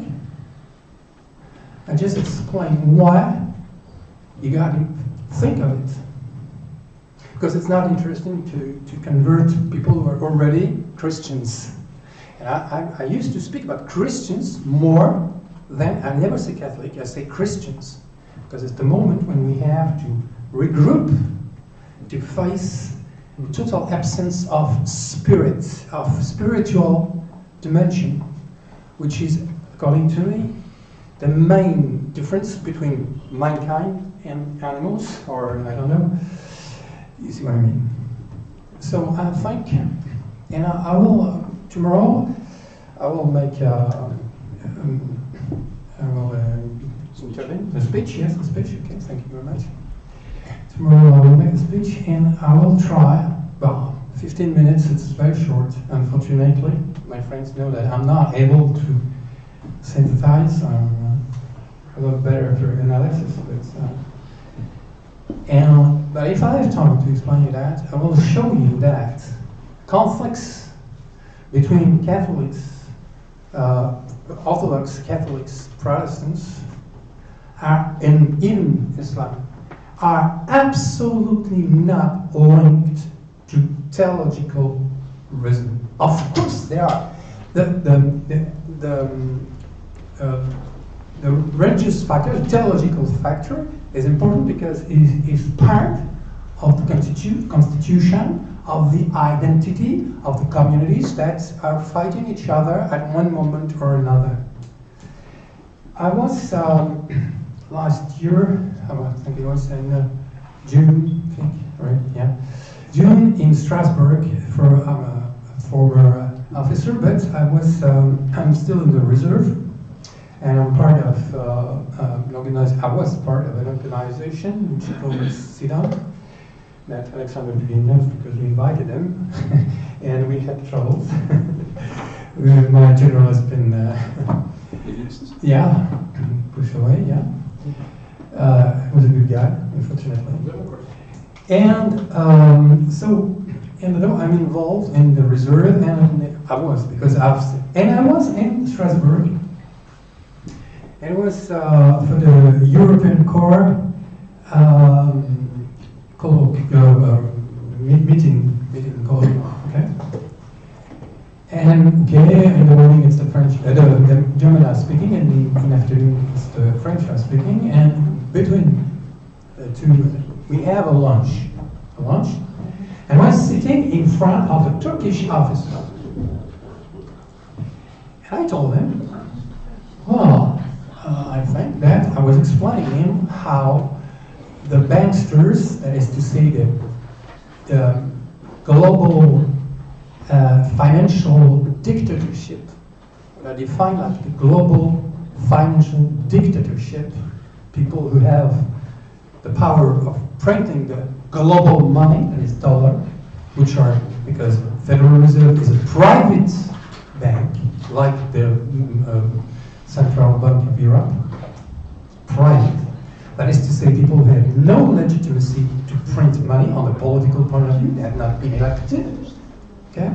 I just explain why you got to think of it. Because it's not interesting to convert people who are already Christians. And I used to speak about Christians more than, I never say Catholic, I say Christians. Because it's the moment when we have to regroup, to face total absence of spirit, of spiritual dimension, which is, according to me, the main difference between mankind and animals, or I don't know, you see what I mean. So I think, and I will, tomorrow, I will make, the speech, yes, the speech, okay, thank you very much. Tomorrow I will make the speech and I will try, well, 15 minutes, it's very short, unfortunately. My friends know that I'm not able to synthesize, I'm a lot better for analysis, but if I have time to explain you that, I will show you that conflicts between Catholics, Orthodox Catholics, Protestants, and even Islam, are absolutely not linked to theological reason. Of course they are. The religious factor, the theological factor, is important because it is part of the constitution of the identity of the communities that are fighting each other at one moment or another. I was last year, I think it was in June, I think, right? Yeah, June in Strasbourg. I'm a former officer, but I'm still in the reserve, and I'm part of I was part of an organization which is called SIDA, that Alexander Duvin knows because we invited him, and we had troubles. My general has been, pushed away, yeah. He was a good guy, unfortunately. And I'm involved in the reserve, and I was in Strasbourg. And it was for the European Corps meeting call, okay? And in the morning it's the French, the German are speaking, and in the afternoon it's the French are speaking, and between the two, we have a lunch, and I was sitting in front of a Turkish officer. And I told him, well, I think that I was explaining him how the banksters, that is to say the global financial dictatorship, what I define like the global financial dictatorship, people who have the power of printing the global money, that is dollar, which are, because Federal Reserve is a private bank, like the Central Bank of Europe, private. That is to say, people who have no legitimacy to print money on the political point of view, they have not been elected, okay?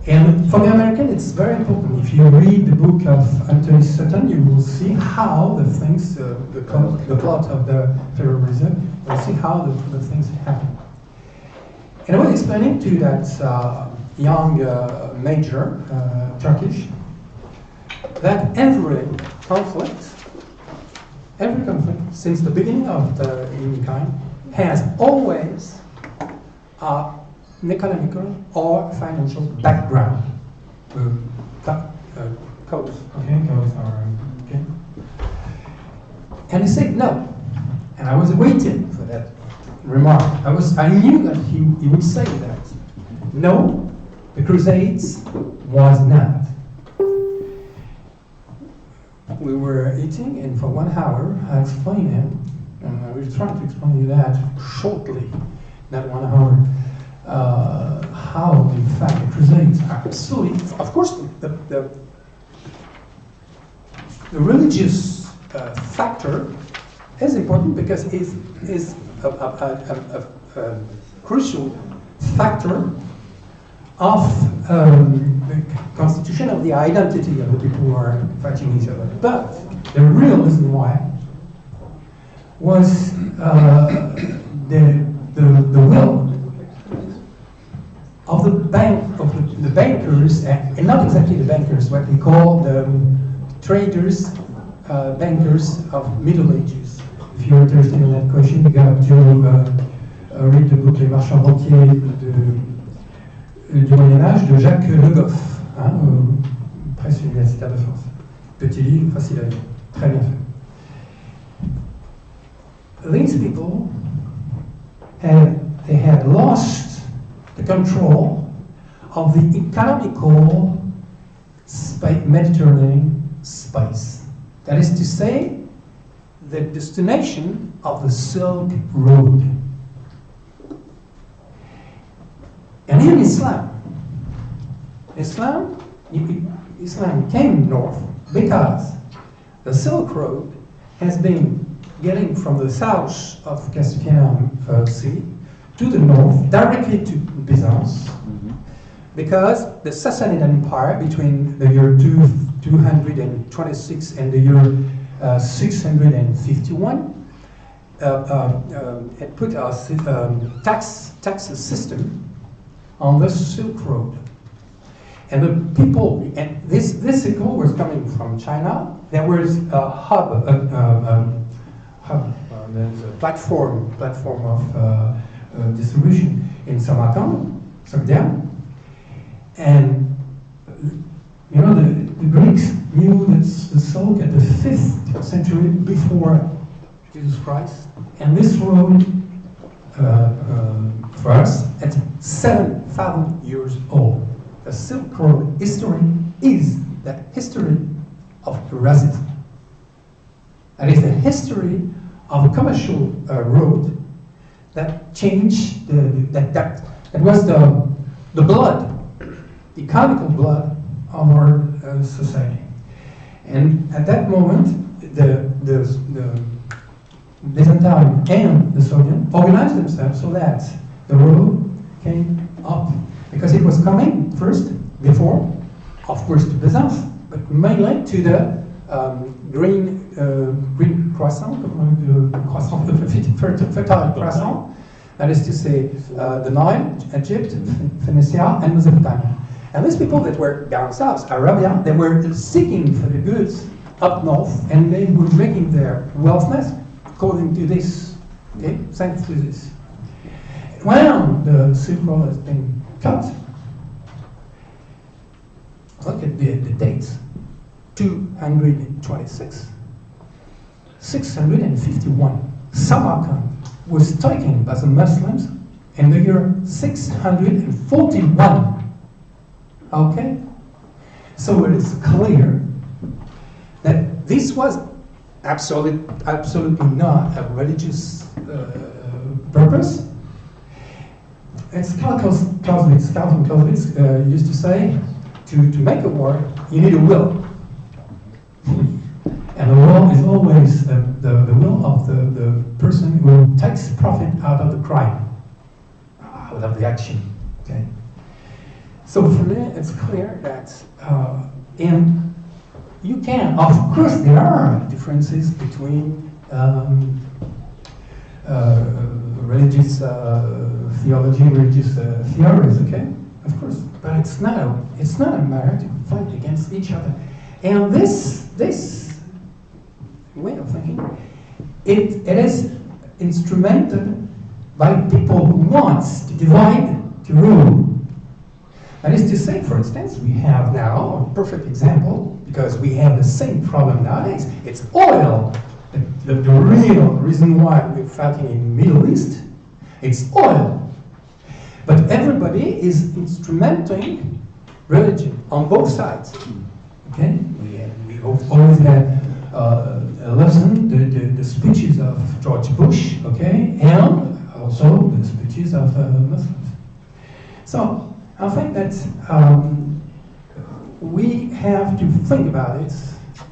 And for the American, it's very important. If you read the book of Anthony Sutton, you will see how the things, the plot of the Federal Reserve, you'll see how the things happen. And I was explaining to that young major, Turkish, that every conflict since the beginning of the humankind has always an economical or financial background. Codes, okay, codes are, okay. And he said no, and I was waiting for that remark. I knew that he would say that. No, the Crusades was not. We were eating, and for 1 hour I explained him, and I was trying to explain you that shortly, not 1 hour, how in fact the Crusades are absolutely, of course, the religious factor is important because it is a crucial factor of the constitution of the identity of the people who are fighting each other. But the real reason why was the will of the bankers, and not exactly the bankers, what we call the traders, bankers of Middle Ages. If you're interested in that question, you go to read the book Les marchands rentiers du Moyen-Âge de Jacques Le Goff, hein, presse universitaire de France. Petit livre, facile à lire, très bien fait. These people they had lost the control of the economical Mediterranean space. That is to say, the destination of the Silk Road. And in Islam came north because the Silk Road has been getting from the south of Caspian Sea to the north, directly to Byzance, because the Sassanid Empire between the year 226 and the year 651 had put a tax system on the Silk Road. And the people, and this Silk Road was coming from China. There was a hub, there's a platform of distribution in Samarkand, and you know the Greeks knew that the Silk at the 5th century before Jesus Christ, and this road for us at 7,000 years old. The Silk Road history is the history of Eurasian. That is the history of a commercial road that changed that was the blood, the economical blood of our society. And at that moment, the Byzantine and the Soviet organized themselves so that the road came up, because it was coming first, before, of course, to Byzance, but mainly to the green croissant, fertile croissant, that is to say, the Nile, Egypt, Phoenicia, and Mesopotamia. And these people that were down south, Arabia, they were seeking for the goods up north, and they were making their wealthness according to this, okay, thanks to this. When the Silk Road has been cut, look at the dates, 226, 651, Samarkand was taken by the Muslims in the year 641. Okay? So it is clear that this was absolutely not a religious purpose. It's Carlton Clausewitz used to say, to make a war, you need a will. And the will is always the will of the person who takes profit out of the crime, out of the action. Okay. So for me, it's clear that you can, of course, there are differences between religious theology, religious theories. Okay, of course, but it's not a matter to fight against each other. And this way of thinking, it is instrumented by people who want to divide, to rule. That is to say, for instance, we have now a perfect example, because we have the same problem nowadays. It's oil. The real reason why we're fighting in the Middle East, it's oil. But everybody is instrumenting religion on both sides. Okay? We always had a lesson, the speeches of George Bush, okay, and also the speeches of Muslims. So I think that we have to think about it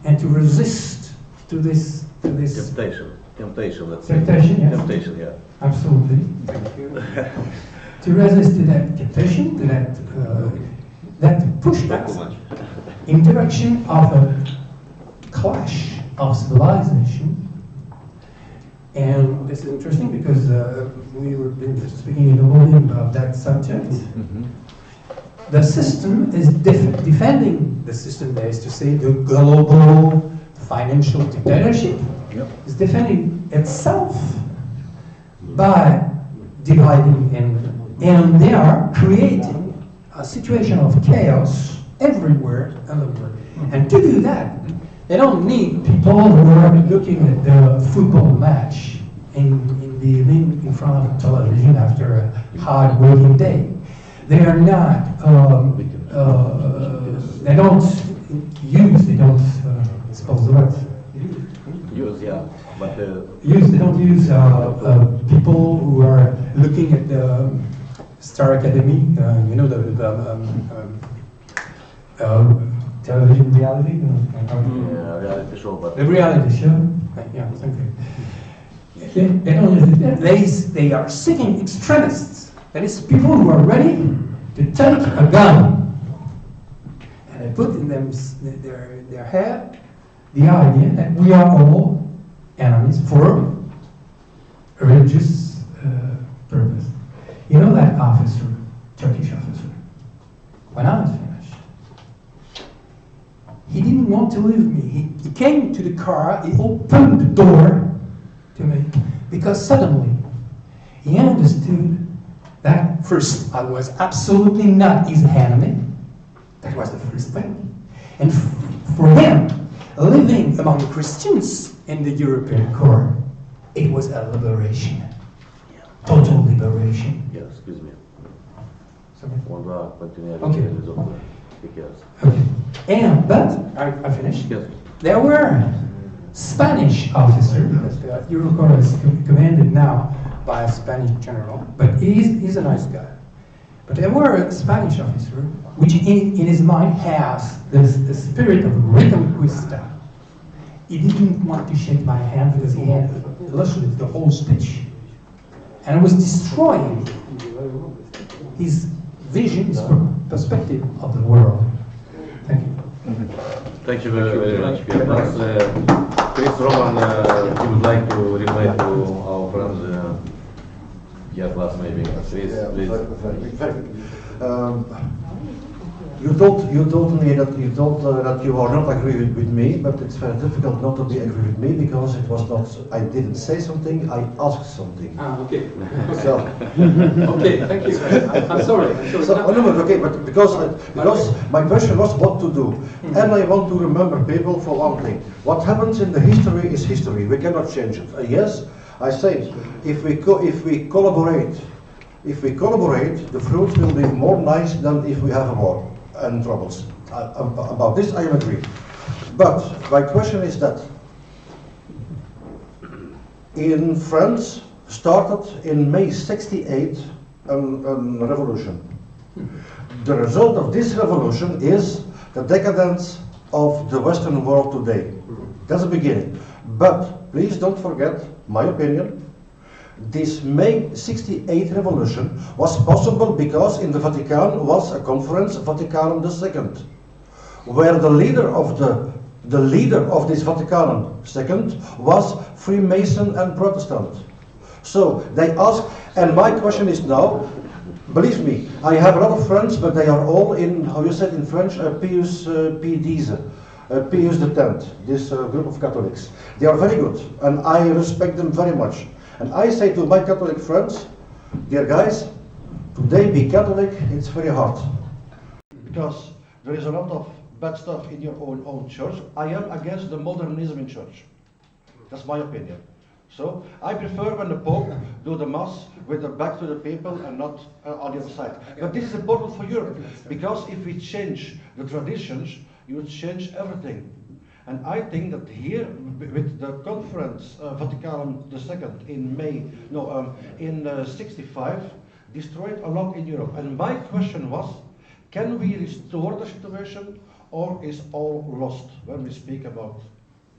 and to resist to this temptation, let's say. Temptation, yes. Temptation, yeah. Absolutely. Thank you. To resist to that temptation, to that push us in direction of a clash of civilization. And this is interesting because we were speaking in the morning about that subject. The system is defending the system, that is to say, the global financial dictatorship is defending itself by dividing, and they are creating a situation of chaos everywhere in the world. And to do that, they don't need people who are looking at the football match in the evening in front of the television after a hard working day. They are not, they don't suppose the word. Use, yeah, but They don't use people who are looking at the Star Academy, you know, the television reality? yeah, reality show, but The reality show? Yeah, okay. They don't use it. They are seeking extremists. That is, people who are ready to take a gun. And they put in their head the idea that we are all enemies for a religious purpose. You know that officer, Turkish officer, when I was finished, he didn't want to leave me. He came to the car, he opened the door to me, because suddenly he understood that first, I was absolutely not his enemy. That was the first thing. And for him, living among Christians in the European core, it was a liberation. Total liberation. yeah, excuse me. Sorry. On va continuer avec Okay. les autres speakers. Okay. But I finished. Yes. There were Spanish officers, because the Eurocorps is commanded now by a Spanish general, but he's a nice guy. But there were a Spanish officer, which in his mind has the spirit of Reconquista. He didn't want to shake my hand because he had listened to the whole speech. And it was destroying his vision, his perspective of the world. Thank you. Thank you very much, Pierre. Chris Roman, he would like to reply to our friends, Pierre Glass maybe. Chris, Yeah, please. very good. You told me that you are not agree with me, but it's very difficult not to be agree with me because it was not. I didn't say something. I asked something. Okay. So, Okay, thank you. I'm sorry. so no, okay, but because my question was what to do, and I want to remember people for one thing. What happens in the history is history. We cannot change it. Yes, I say if we collaborate, the fruit will be more nice than if we have a war and troubles. About this, I agree. But my question is that in France started in May '68 a revolution. The result of this revolution is the decadence of the Western world today. That's the beginning. But please don't forget, my opinion, this May '68 revolution was possible because in the Vatican was a conference, Vatican II, where the leader of this Vatican II was Freemason and Protestant. So they asked, and my question is now, believe me, I have a lot of friends, but they are all in, how you said in French, Pius X, this group of Catholics. They are very good, and I respect them very much. And I say to my Catholic friends, dear guys, today be Catholic, it's very hard. Because there is a lot of bad stuff in your own church. I am against the modernism in church. That's my opinion. So I prefer when the Pope do the Mass with the back to the people and not on the other side. But this is important for Europe, because if we change the traditions, you would change everything. And I think that here, with the conference, Vatican II in '65, destroyed a lot in Europe. And my question was, can we restore the situation, or is all lost when we speak about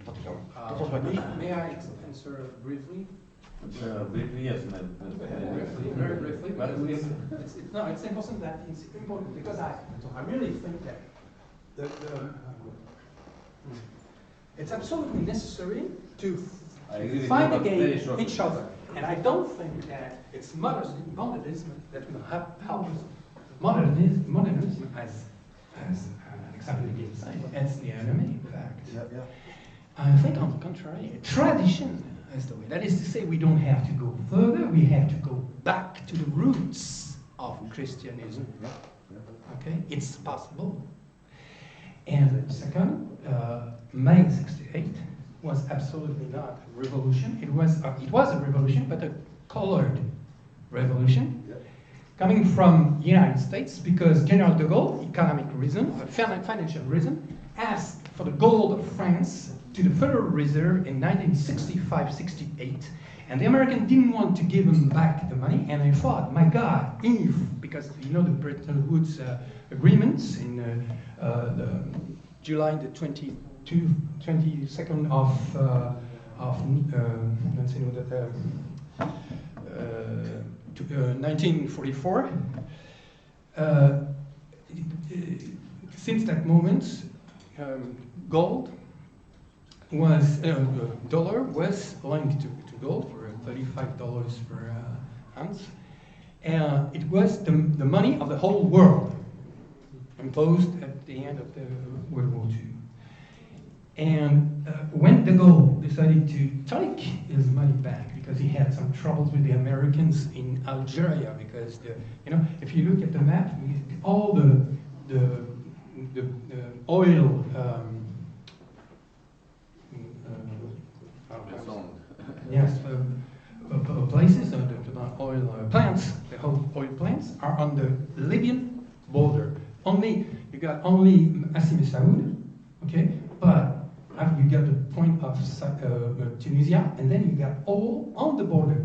Vatican? That was my question. May I answer briefly? Briefly, yes, Very briefly, but it's important that it's important because I really think that it's absolutely necessary to fight against each other, and I don't think that it's modernism that will help us. Modernism as Alexander against the enemy, in fact. Yeah. I think, on the contrary, tradition That's the way. That is to say, we don't have to go further, we have to go back to the roots of Christianism. Okay, it's possible. And second, May 68 was absolutely not a revolution. It was a revolution, but a colored revolution, coming from the United States, because General de Gaulle, economic reason, financial reason, asked for the gold of France to the Federal Reserve in 1965-68, and the Americans didn't want to give him back the money, and I thought, my God, if, because you know the Bretton Woods agreements in the July the 22nd of 1944. Since that moment, gold was dollar was linked to gold for $35 per ounce. It was the money of the whole world, imposed at the end of the World War II. And when de Gaulle decided to take his money back because he had some troubles with the Americans in Algeria, because if you look at the map, all the oil places, the oil plants, the whole oil plants are on the Libyan border. You got only Asim Saoud, okay, but you got the point of Tunisia, and then you got all on the border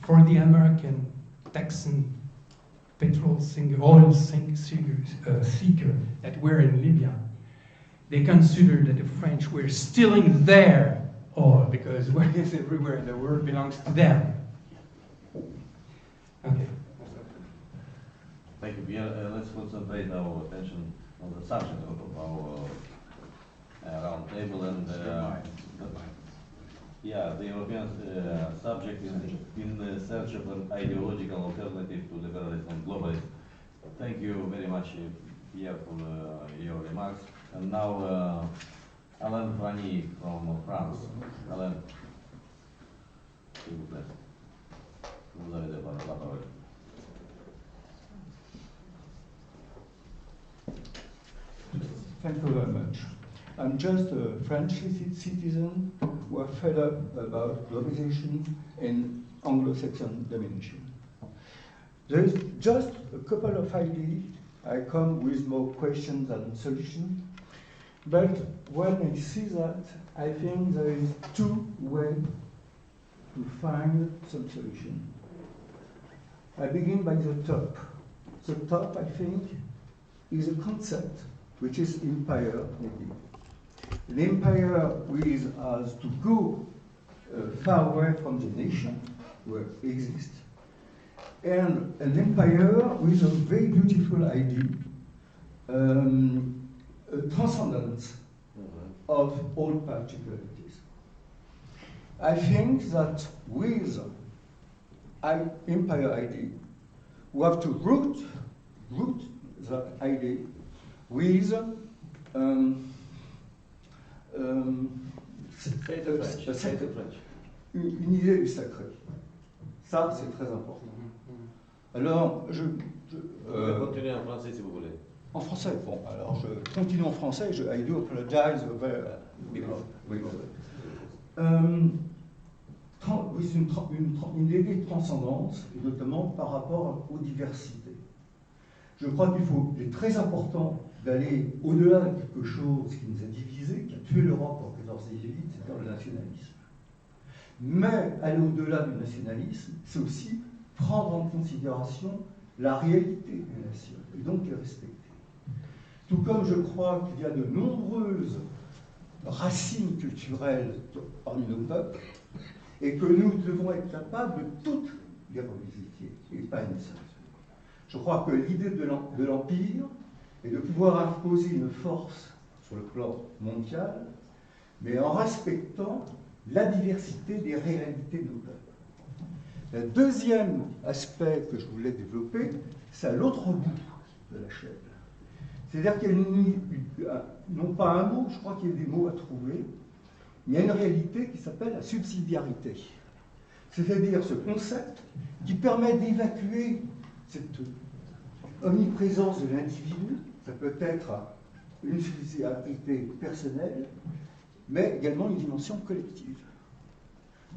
for the American Texan oil seeker that were in Libya. They considered that the French were stealing their oil because oil is everywhere in the world belongs to them. Okay. Thank you. Let's concentrate our attention on the subject of our round table, and the European subject is in search of an ideological alternative to liberalism and globalism. Thank you very much, Pierre, for your remarks. And now, Alain Frany from France. Alain, s'il vous plaît. Vous avez la parole. Thank you very much. I'm just a French citizen who are fed up about globalization and Anglo-Saxon domination. There is just a couple of ideas. I come with more questions than solutions. But when I see that, I think there is two ways to find some solution. I begin by the top. The top, I think, is a concept which is empire, maybe. An empire which has to go far away from the nation where it exists. And an empire with a very beautiful idea, a transcendence of all particularities. I think that with empire idea, we have to root that idea with une idée du sacré. Ça, c'est très important. Alors, Vous pouvez continuer en français si vous voulez. En français, bon, alors je continue en français. I do apologize with une idée de transcendance, et notamment par rapport aux diversités. Je crois qu'il est très important d'aller au-delà de quelque chose qui nous a divisés, qui a tué l'Europe en 14-18, c'est-à-dire le nationalisme. Mais aller au-delà du nationalisme, c'est aussi prendre en considération la réalité des nations, et donc les respecter. Tout comme je crois qu'il y a de nombreuses racines culturelles parmi nos peuples, et que nous devons être capables de toutes les revisiter, et pas une seule. Je crois que l'idée de l'Empire est de pouvoir imposer une force sur le plan mondial, mais en respectant la diversité des réalités de nos peuples. Le deuxième aspect que je voulais développer, c'est à l'autre bout de la chaîne. C'est-à-dire qu'il y a non pas un mot, je crois qu'il y a des mots à trouver, il y a une réalité qui s'appelle la subsidiarité. C'est-à-dire ce concept qui permet d'évacuer cette omniprésence de l'individu. Ça peut être une subsidiarité personnelle, mais également une dimension collective.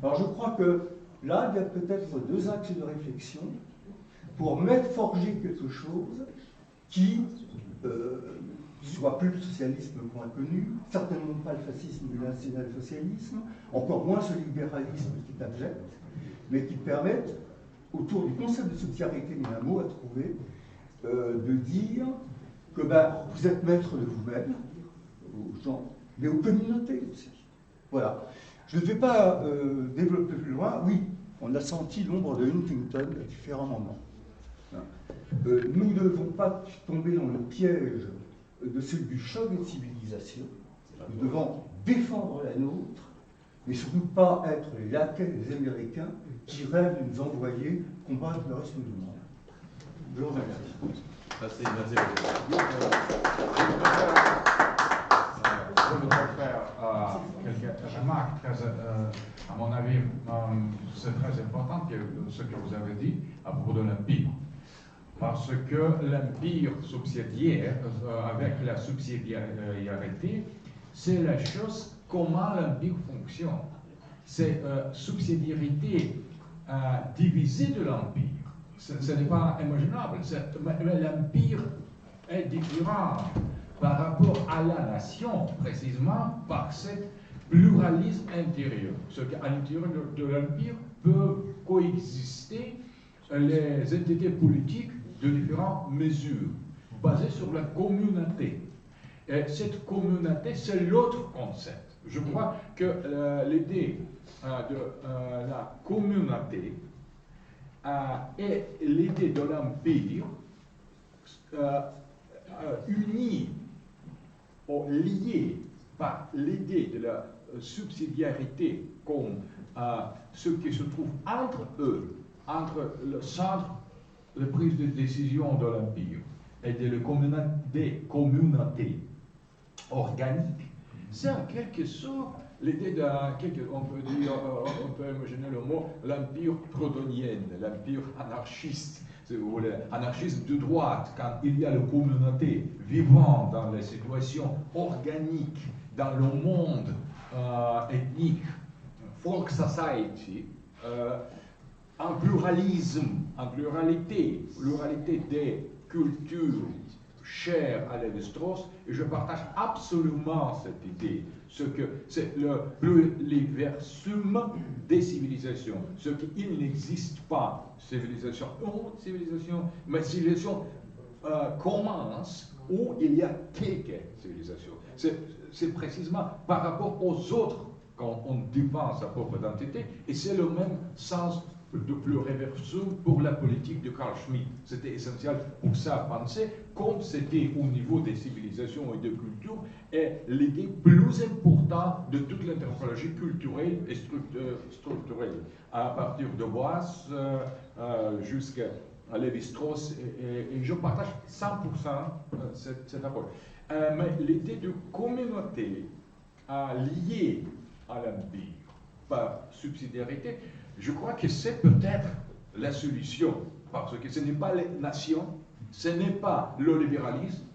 Alors je crois que là, il y a peut-être deux axes de réflexion pour forger quelque chose qui soit plus le socialisme moins connu, certainement pas le fascisme ou le national-socialisme, encore moins ce libéralisme qui est abject, mais qui permette, autour du concept de subsidiarité, il y a un mot à trouver, de dire que vous êtes maître de vous-même, aux gens, mais aux communautés aussi. Voilà. Je ne vais pas développer plus loin. Oui, on a senti l'ombre de Huntington à différents moments. Nous ne devons pas tomber dans le piège de celui du choc des civilisations. Nous devons défendre la nôtre, mais surtout pas être les laquais des Américains qui rêvent de nous envoyer combattre le reste du monde. Je vous remercie. Merci, merci beaucoup. Je voudrais faire quelques remarques. À mon avis, c'est très important ce que vous avez dit à propos de l'Empire. Parce que l'Empire subsidiaire, avec la subsidiarité, c'est la chose comment l'Empire fonctionne. C'est subsidiarité divisée de l'Empire. Ce n'est pas imaginable. Mais l'Empire est différent par rapport à la nation, précisément par ce pluralisme intérieur. Ce qu'à l'intérieur de l'Empire peuvent coexister les entités politiques de différentes mesures, basées sur la communauté. Et cette communauté, c'est l'autre concept. Je crois que l'idée de la communauté et l'idée de l'empire unis ou liés par l'idée de la subsidiarité comme ce qui se trouve entre eux, entre le centre de prise de décision de l'Empire et des communautés organiques, c'est en quelque sorte l'idée on peut imaginer le mot l'Empire protonien, l'Empire anarchiste, si vous voulez, anarchisme de droite, quand il y a la communauté vivant dans les situations organiques, dans le monde ethnique, folk society, en pluralisme, en pluralité des cultures chères à Lévi-Strauss, et je partage absolument cette idée, ce que c'est le pluriversum des civilisations, ce qu'il n'existe pas civilisation, mais civilisation commence où il y a quelques civilisations. C'est précisément par rapport aux autres quand on défend sa propre identité, et c'est le même sens de pluriversum pour la politique de Carl Schmitt. C'était essentiel pour ça penser, comme c'était au niveau des civilisations et des cultures, et l'idée plus importante de toute l'anthropologie culturelle et structurelle, à partir de Boas jusqu'à Lévi-Strauss, et je partage 100% cette approche. Mais l'idée de communauté liée à l'empire par subsidiarité, je crois que c'est peut-être la solution, parce que ce n'est pas les nations, ce n'est pas le libéralisme,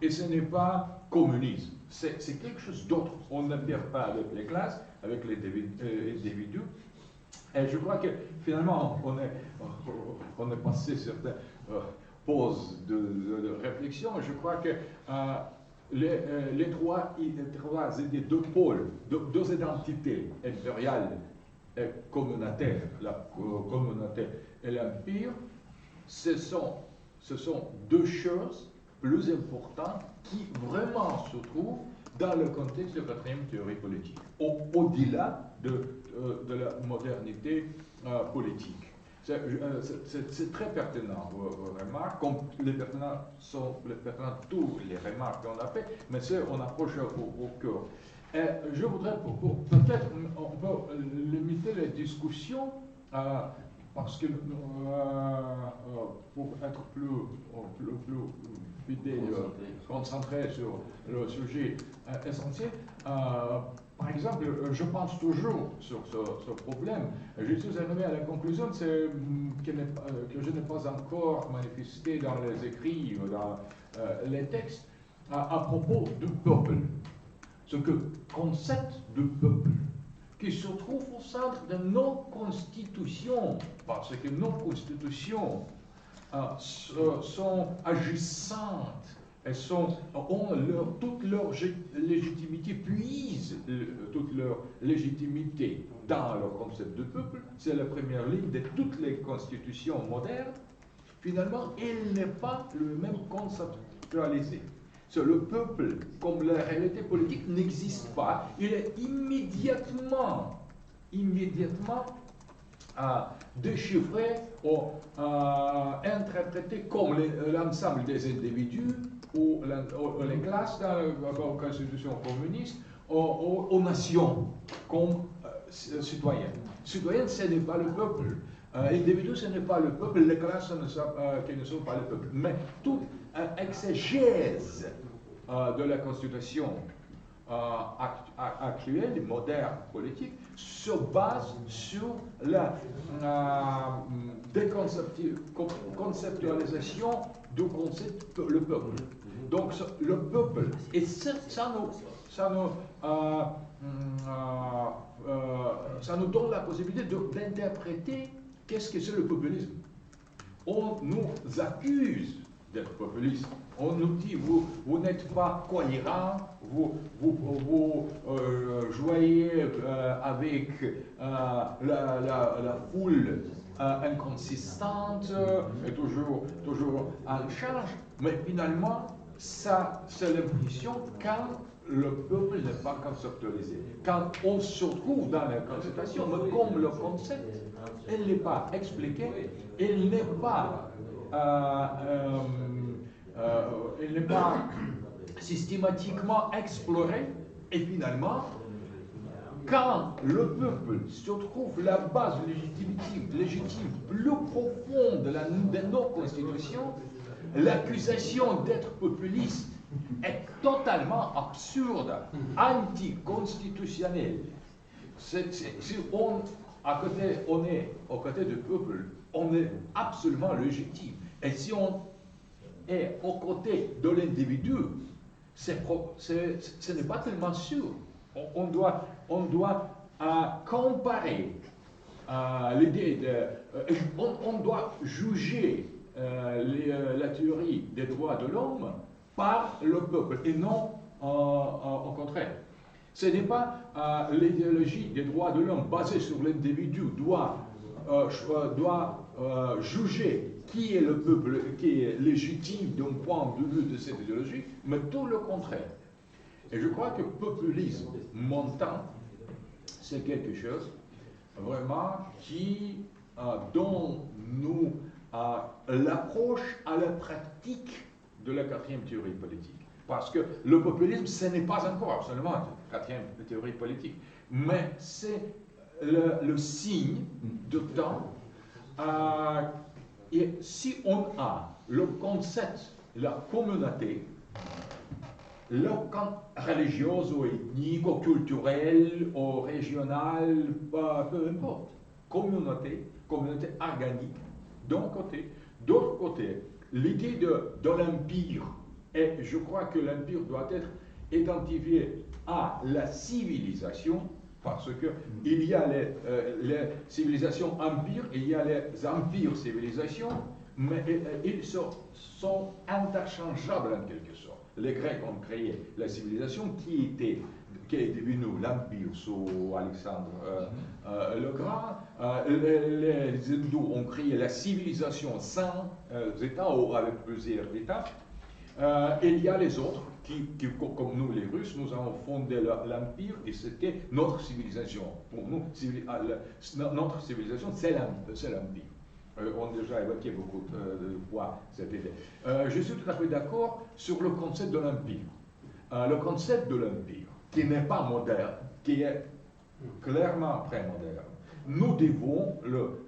et ce n'est pas communisme. C'est quelque chose d'autre. On ne perd pas avec les classes, avec les individus. Et je crois que finalement, on est passé certaines pauses de réflexion. Je crois que les trois idées, deux pôles, deux identités impériales et communautaires, la communauté et l'empire, ce sont deux choses plus importantes qui vraiment se trouvent dans le contexte de la quatrième théorie politique, au-delà de la modernité politique. C'est très pertinent, vos remarques, comme les pertinents sont tous les remarques qu'on a fait, mais on approche au cœur. Et je voudrais, peut-être, on peut limiter les discussions parce que pour être plus fidèle, concentré sur le sujet essentiel, par exemple, je pense toujours sur ce problème. Je suis arrivé à la conclusion que je n'ai pas encore manifesté dans les écrits ou dans les textes à propos du peuple. Ce que concept de peuple qui se trouve au centre de nos constitutions, parce que nos constitutions sont agissantes et ont toute leur légitimité, puisent toute leur légitimité dans le concept de peuple. C'est la première ligne de toutes les constitutions modernes. Finalement, il n'est pas le même conceptualisé. C'est le peuple, comme la réalité politique n'existe pas, il est immédiatement déchiffré ou interprété comme l'ensemble des individus ou les classes dans la constitution communiste aux nations comme citoyens. Citoyens, ce n'est pas le peuple. Individu, ce n'est pas le peuple, les classes qui ne sont pas le peuple. Mais toute exégèse de la constitution actuelle, moderne, politique, se base sur la déconceptualisation du concept le peuple. Donc le peuple, et ça nous donne la possibilité d'interpréter qu'est-ce que c'est le populisme. On nous accuse d'être populiste. On nous dit, vous n'êtes pas cohérent, vous jouez avec la foule inconsistante et toujours en change. Mais finalement, ça, c'est l'impression quand le peuple n'est pas conceptualisé. Quand on se trouve dans la conception, mais comme le concept, il n'est pas expliqué, il n'est pas systématiquement exploré, et finalement, quand le peuple se trouve la base légitime plus profonde de nos constitutions, l'accusation d'être populiste est totalement absurde, anticonstitutionnelle. Si on est aux côtés du peuple, on est absolument légitime. Et si on est aux côtés de l'individu, ce n'est pas tellement sûr. On doit comparer l'idée de... on doit juger la théorie des droits de l'homme par le peuple et non au contraire. Ce n'est pas l'idéologie des droits de l'homme basée sur l'individu doit juger qui est le peuple qui est légitime d'un point de vue de cette idéologie, mais tout le contraire. Et je crois que le populisme montant, c'est quelque chose vraiment qui donne nous l'approche à la pratique de la quatrième théorie politique. Parce que le populisme, ce n'est pas encore absolument la quatrième théorie politique, mais c'est le signe de temps. Et si on a le concept, la communauté, le religieuse ou ethnique ou culturelle ou régionale, peu importe, communauté organique, d'un côté. D'autre côté, l'idée de l'empire, et je crois que l'empire doit être identifié à la civilisation, parce qu'il y a les civilisations empires et il y a les empires civilisations, mais ils sont interchangeables en quelque sorte. Les Grecs ont créé la civilisation qui est devenue l'empire sous Alexandre le Grand. Les hindous ont créé la civilisation sans État ou avec plusieurs États. Il y a les autres qui, comme nous les Russes, nous avons fondé l'empire et c'était notre civilisation. Pour nous, notre civilisation, c'est l'empire. On a déjà évoqué beaucoup de fois cette idée. Je suis tout à fait d'accord sur le concept de l'empire. Le concept de l'empire, qui n'est pas moderne, qui est clairement pré-moderne, nous devons le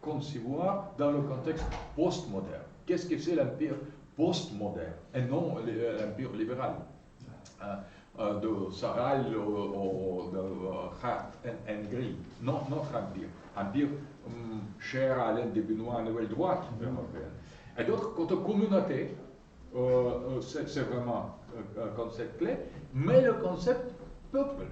concevoir dans le contexte postmoderne. Qu'est-ce que c'est l'empire postmoderne et non l'empire libéral de Sarral ou de Hart and Gris. Non, notre empire cher à Alain de Benoît, nouvelle droite européenne. Et d'autres côté communauté, c'est vraiment un concept clé, mais le concept peuple,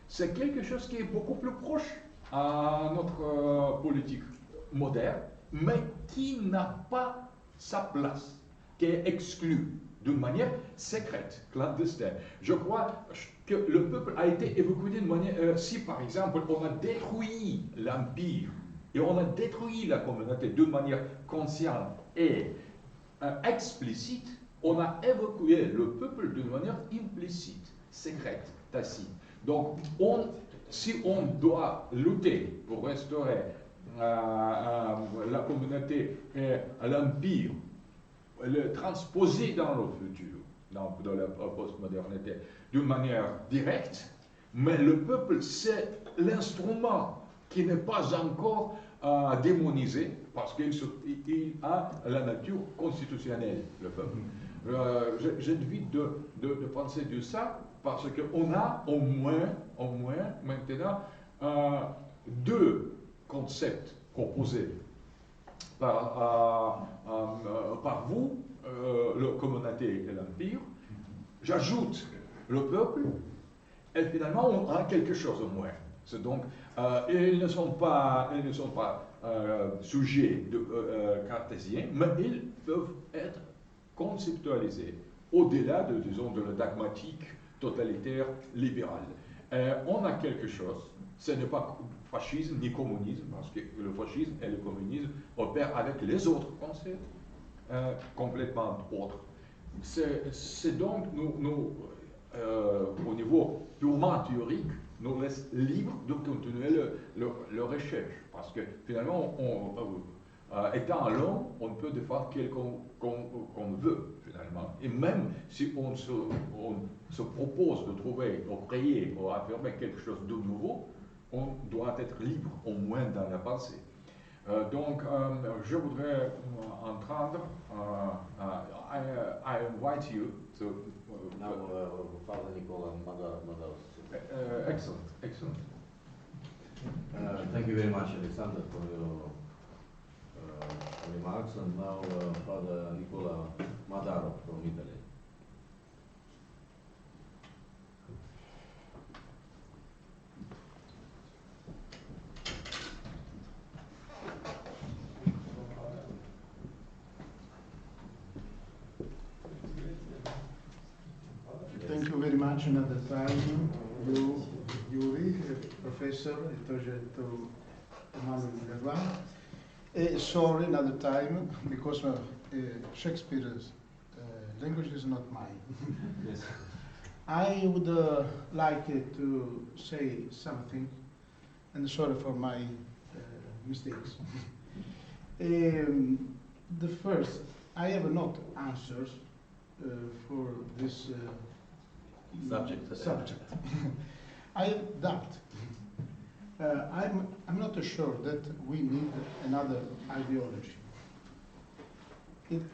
c'est quelque chose qui est beaucoup plus proche à notre politique moderne, mais qui n'a pas sa place, qui est exclu d'une manière secrète, clandestine. Je crois que le peuple a été évacué d'une manière, si par exemple on a détruit l'empire et on a détruit la communauté d'une manière consciente et explicite, on a évacué le peuple d'une manière implicite, secrète, tacite. Donc, si on doit lutter pour restaurer la communauté et l'empire, le transposer dans le futur, dans la postmodernité, d'une manière directe, mais le peuple, c'est l'instrument qui n'est pas encore démonisé, parce qu'il a la nature constitutionnelle, le peuple. J'invite de penser de ça, parce qu'on a au moins maintenant deux concepts proposés par vous, la communauté et l'empire. J'ajoute le peuple, et finalement on a quelque chose au moins. Donc, ils ne sont pas sujets cartésiens, mais ils peuvent être conceptualisés au-delà de la dogmatique totalitaire libérale. On a quelque chose, ce n'est pas fascisme ni communisme, parce que le fascisme et le communisme opèrent avec les autres concepts complètement autres. C'est donc, au niveau purement théorique, nous laisse libre de continuer le recherche, parce que finalement, étant l'homme, on peut défendre quelqu'un qu'on veut, finalement. Et même si on se propose de trouver, de créer, ou affirmer quelque chose de nouveau, on doit être libre, au moins dans la pensée. Donc, je voudrais entendre, I invite you to... Now, Father Nicola Madaus. Excellent. Thank you very much, Alexander, for your remarks. And now, Father Nicola Madaro from Italy. Thank you very much another time, you, Yuri, Professor, et to Emmanuel. Sorry another time, because Shakespeare's language is not mine. Yes. I would like to say something, and sorry for my mistakes. The first, I have not answers for this subject. I have doubt. I'm not sure that we need another ideology.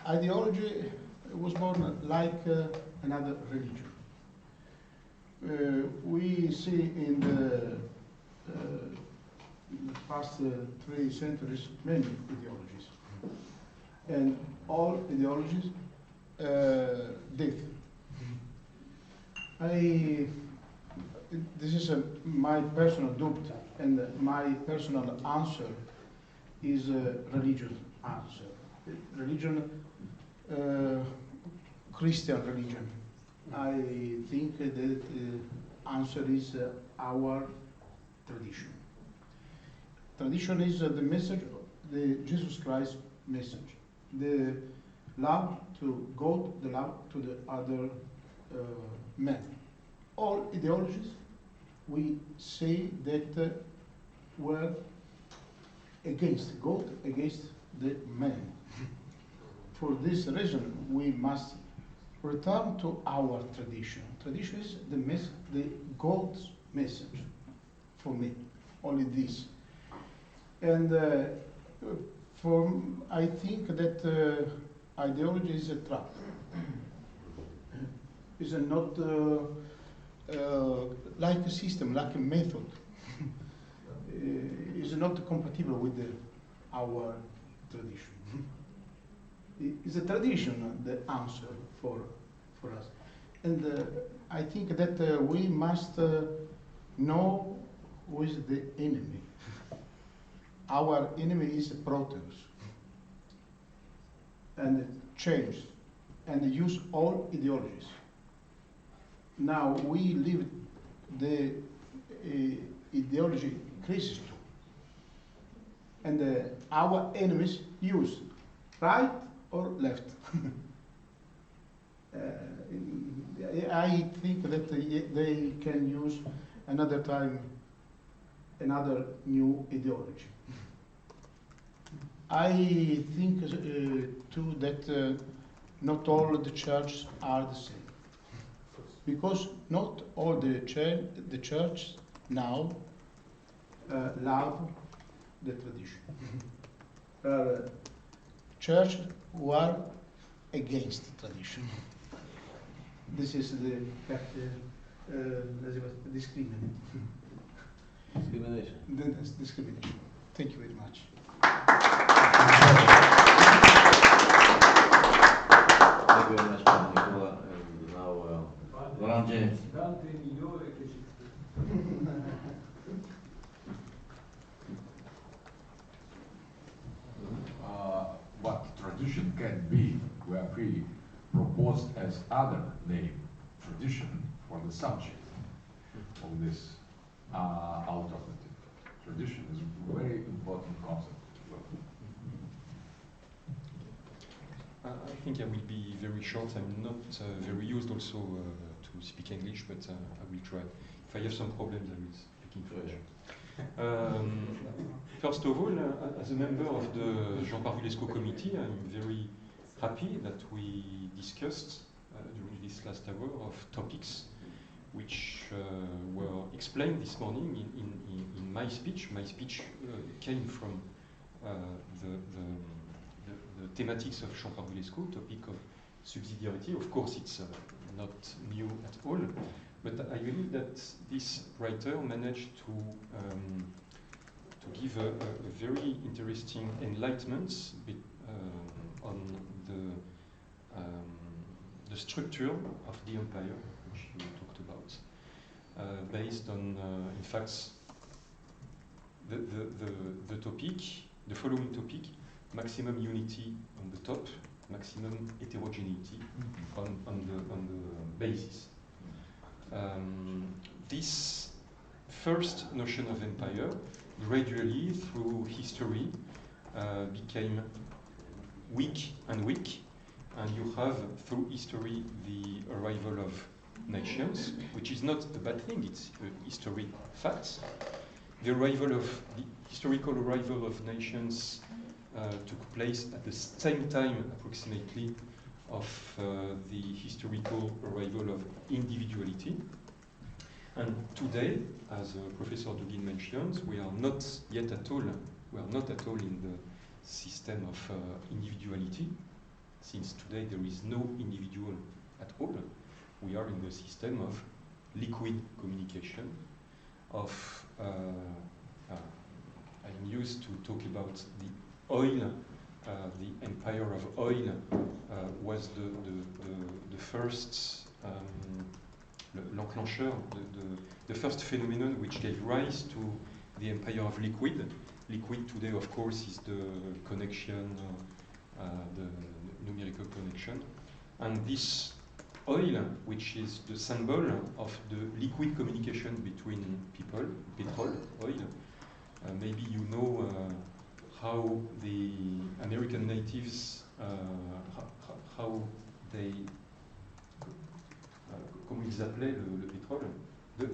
Ideology was born like another religion. We see in the past 3 centuries many ideologies, and all ideologies death. This is my personal doubt, and my personal answer is a religious answer. Religion, Christian religion. I think that answer is our tradition. Tradition is the message, the Jesus Christ message. The love to God, the love to the other men. All ideologies, we say that were against God, against the man. For this reason, we must return to our tradition. Tradition is the God's message for me, only this. And I think that ideology is a trap. Is not like a system, like a method. Is not compatible with our tradition. It's a tradition, the answer for us. And I think that we must know who is the enemy. Our enemy is Proteus. And change and use all ideologies. Now we live the ideology crisis too. And our enemies use right or left. I think that they can use another time another new ideology. I think too that not all the churches are the same, because not all the church now love the tradition. Church who are against tradition. This is the fact, discrimination. Discrimination. That's discrimination. Thank you very much. Thank you very much, Nicola. And now, Laurent James. What tradition can be, where we proposed as other name, tradition, for the subject of this alternative. Tradition is a very important concept. I think I will be very short. I'm not very used also to speak English, but I will try. If I have some problems, I will speak in French. First of all, as a member of the Jean Parvulesco committee, I'm very happy that we discussed during this last hour of topics which were explained this morning in my speech. My speech came from the thematics of Jean Parvulesco, topic of subsidiarity. Of course, it's not new at all, but I believe that this writer managed to give a very interesting enlightenment on the structure of the empire, which you talked about, based on, in fact, the topic, the following topic: maximum unity on the top, maximum heterogeneity on the basis. This first notion of empire, gradually through history, became weak, and you have through history the arrival of nations, which is not a bad thing, it's a historic fact. The historical arrival of nations took place at the same time, approximately, of the historical arrival of individuality. And today, as Professor Dugin mentions, we are not at all in the system of individuality, since today there is no individual at all. We are in the system of liquid communication, of I'm used to talk about the oil. The empire of oil was the first l'enclencheur, the first phenomenon which gave rise to the empire of liquid. Liquid today, of course, is the connection, the numerical connection. And this oil, which is the symbol of the liquid communication between people, petrol, oil. Maybe you know how the American natives, how they, comment ils appelaient le pétrole.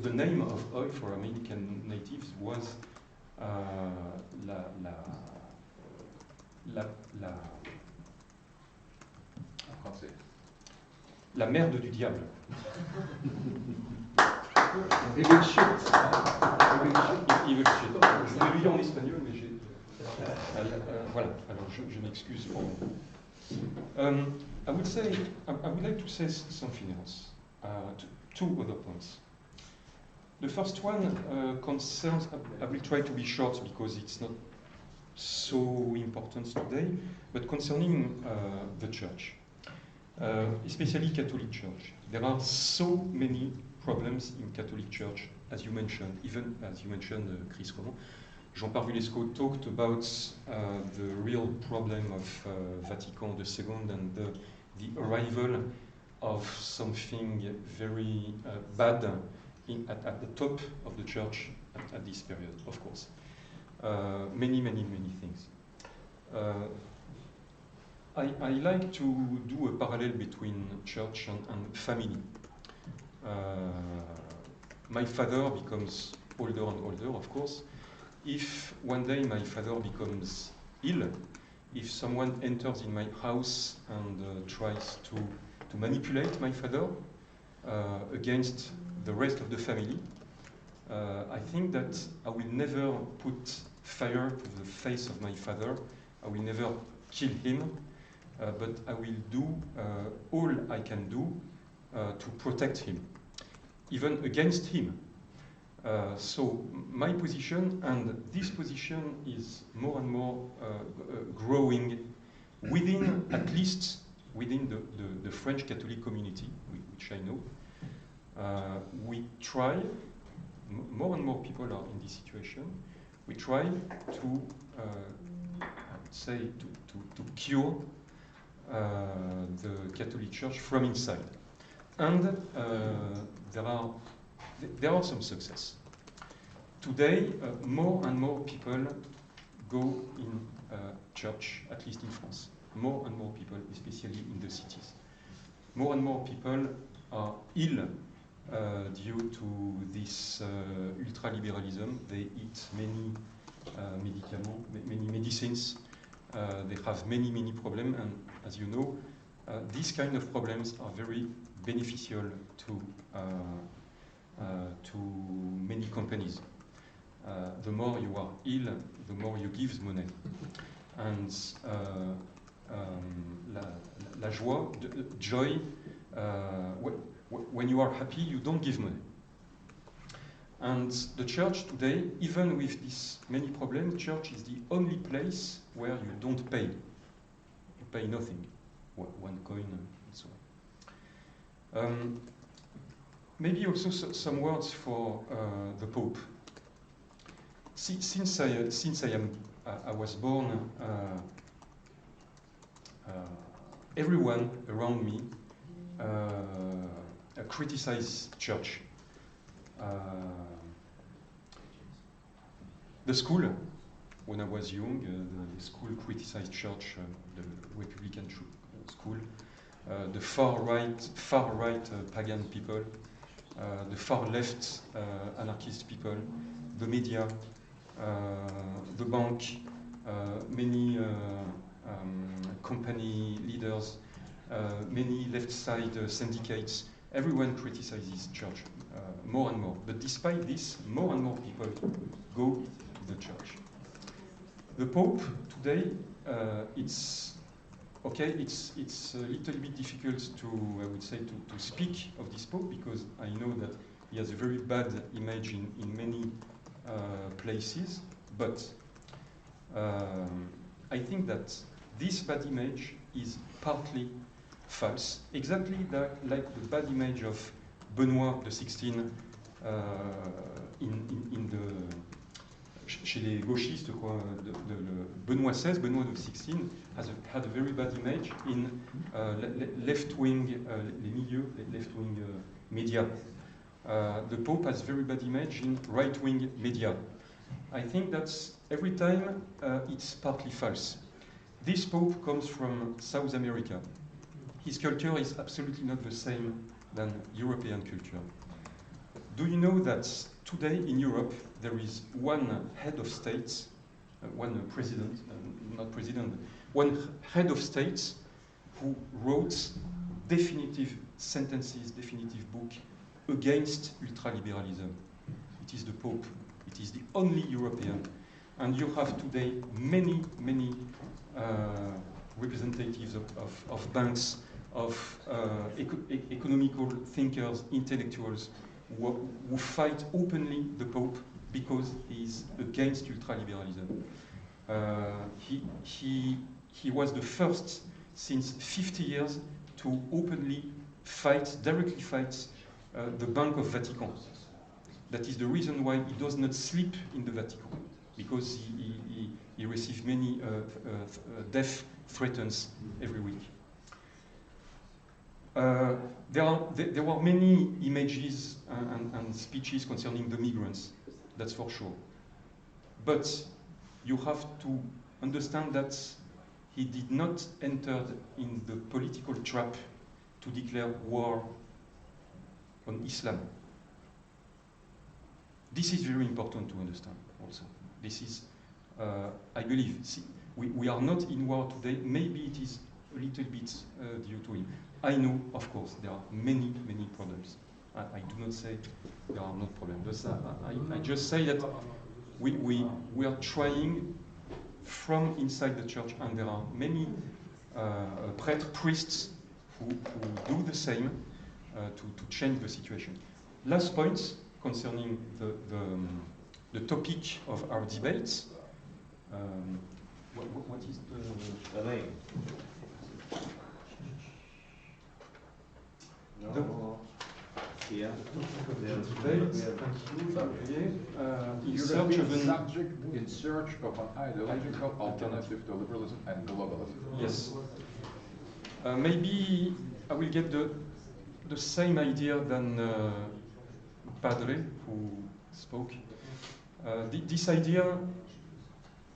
The name of oil for American natives was la merde du diable. Evil shit. Je vais le lire en espagnol, mais j'ai... Voilà, alors je m'excuse pour... I would like to say something else, two other points. The first one concerns, I will try to be short because it's not so important today, but concerning the church, especially Catholic Church. There are so many problems in Catholic Church, as you mentioned, even as you mentioned, Chris Roman. Jean-Pierre Vulesco talked about the real problem of Vatican II and the arrival of something very bad at the top of the church at this period, of course. Many things. I like to do a parallel between church and family. My father becomes older and older, of course. If one day my father becomes ill, if someone enters in my house and tries to manipulate my father against the rest of the family, I think that I will never put fire to the face of my father. I will never kill him, but I will do all I can do to protect him, even against him. So my position, and this position is more and more growing within, at least within the French Catholic community, which I know. We try, more and more people are in this situation, we try to, I would say, to cure the Catholic Church from inside. And there are some success. Today, more and more people go in church, at least in France. More and more people, especially in the cities. More and more people are ill due to this ultraliberalism. They eat many medicines. They have many problems, and as you know, these kind of problems are very beneficial to many companies. The more you are ill, the more you give money. And la joie, joy, when you are happy, you don't give money. And the church today, even with these many problems, church is the only place where you don't pay. You pay nothing, one coin and so on. Maybe also some words for the Pope. Since I was born, everyone around me criticized church. The school, when I was young, the school criticized church, the Republican school, the far right pagan people, the far left anarchist people, the media, the bank, many company leaders, many left side syndicates. Everyone criticizes church more and more. But despite this, more and more people go to the church. The Pope today, it's okay. It's a little bit difficult to, I would say, to speak of this Pope because I know that he has a very bad image in many places. But I think that this bad image is partly false, exactly like the bad image of Benoît XVI chez les gauchistes, quoi, Benoît XVI, Benoît XVI had a very bad image in left-wing, les milieux, left-wing media. The Pope has very bad image in right-wing media. I think that's every time it's partly false. This Pope comes from South America. His culture is absolutely not the same than European culture. Do you know that today in Europe there is one head of state, one president, not president, one head of state who wrote definitive sentences, definitive book against ultraliberalism. It is the Pope. It is the only European And you have today many representatives of banks, of economical thinkers, intellectuals, who fight openly the Pope because he's against ultraliberalism. He was the first since 50 years to openly fight, directly fight the Bank of Vatican. That is the reason why he does not sleep in the Vatican, because he received many death threats every week. There were many images and speeches concerning the migrants, that's for sure. But you have to understand that he did not enter in the political trap to declare war on Islam. This is very important to understand also. This is, I believe, we are not in war today. Maybe it is a little bit due to him. I know, of course, there are many problems. I do not say there are no problems. I just say that we are trying from inside the church, and there are many priests who do the same to change the situation. Last point concerning the topic of our debates. What is the name? Here. In search of an ideological alternative to liberalism and globalism. Yes. Maybe I will get the same idea than Padre, who spoke. This idea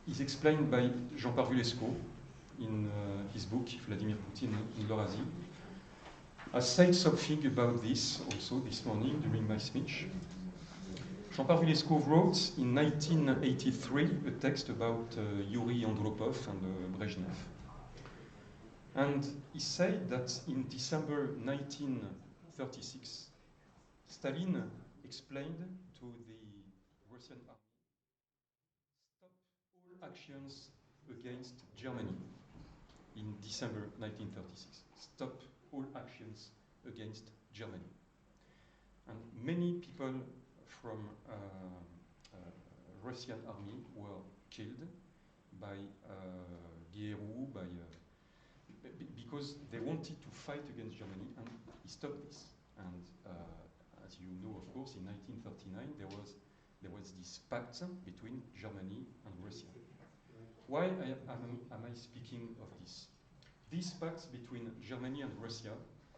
is explained by Jean-Paul Vulesco in his book, Vladimir Putin in Eurasiei. I said something about this also this morning during my speech. Jean-Paul Vulesco wrote in 1983 a text about Yuri Andropov and Brezhnev. And he said that in December 1936, Stalin explained to the Russian army, stop all actions against Germany. In December 1936, stop all actions against Germany. And many people from Russian army were killed by Gierou, because they wanted to fight against Germany, and he stopped this. And as you know, of course, in 1939 there was this pact between Germany and Russia. Why am I speaking of this? This pact between Germany and Russia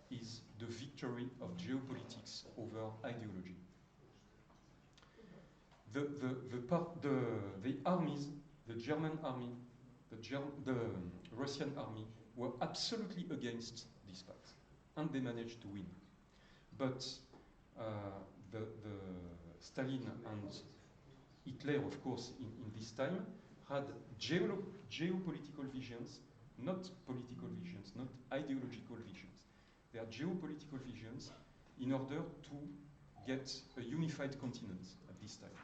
is the victory of geopolitics over ideology. The armies, the German army, the Russian army were absolutely against this pact, and they managed to win. But the Stalin and Hitler, of course, in this time, had geopolitical visions, not political visions, not ideological visions. They are geopolitical visions in order to get a unified continent at this time.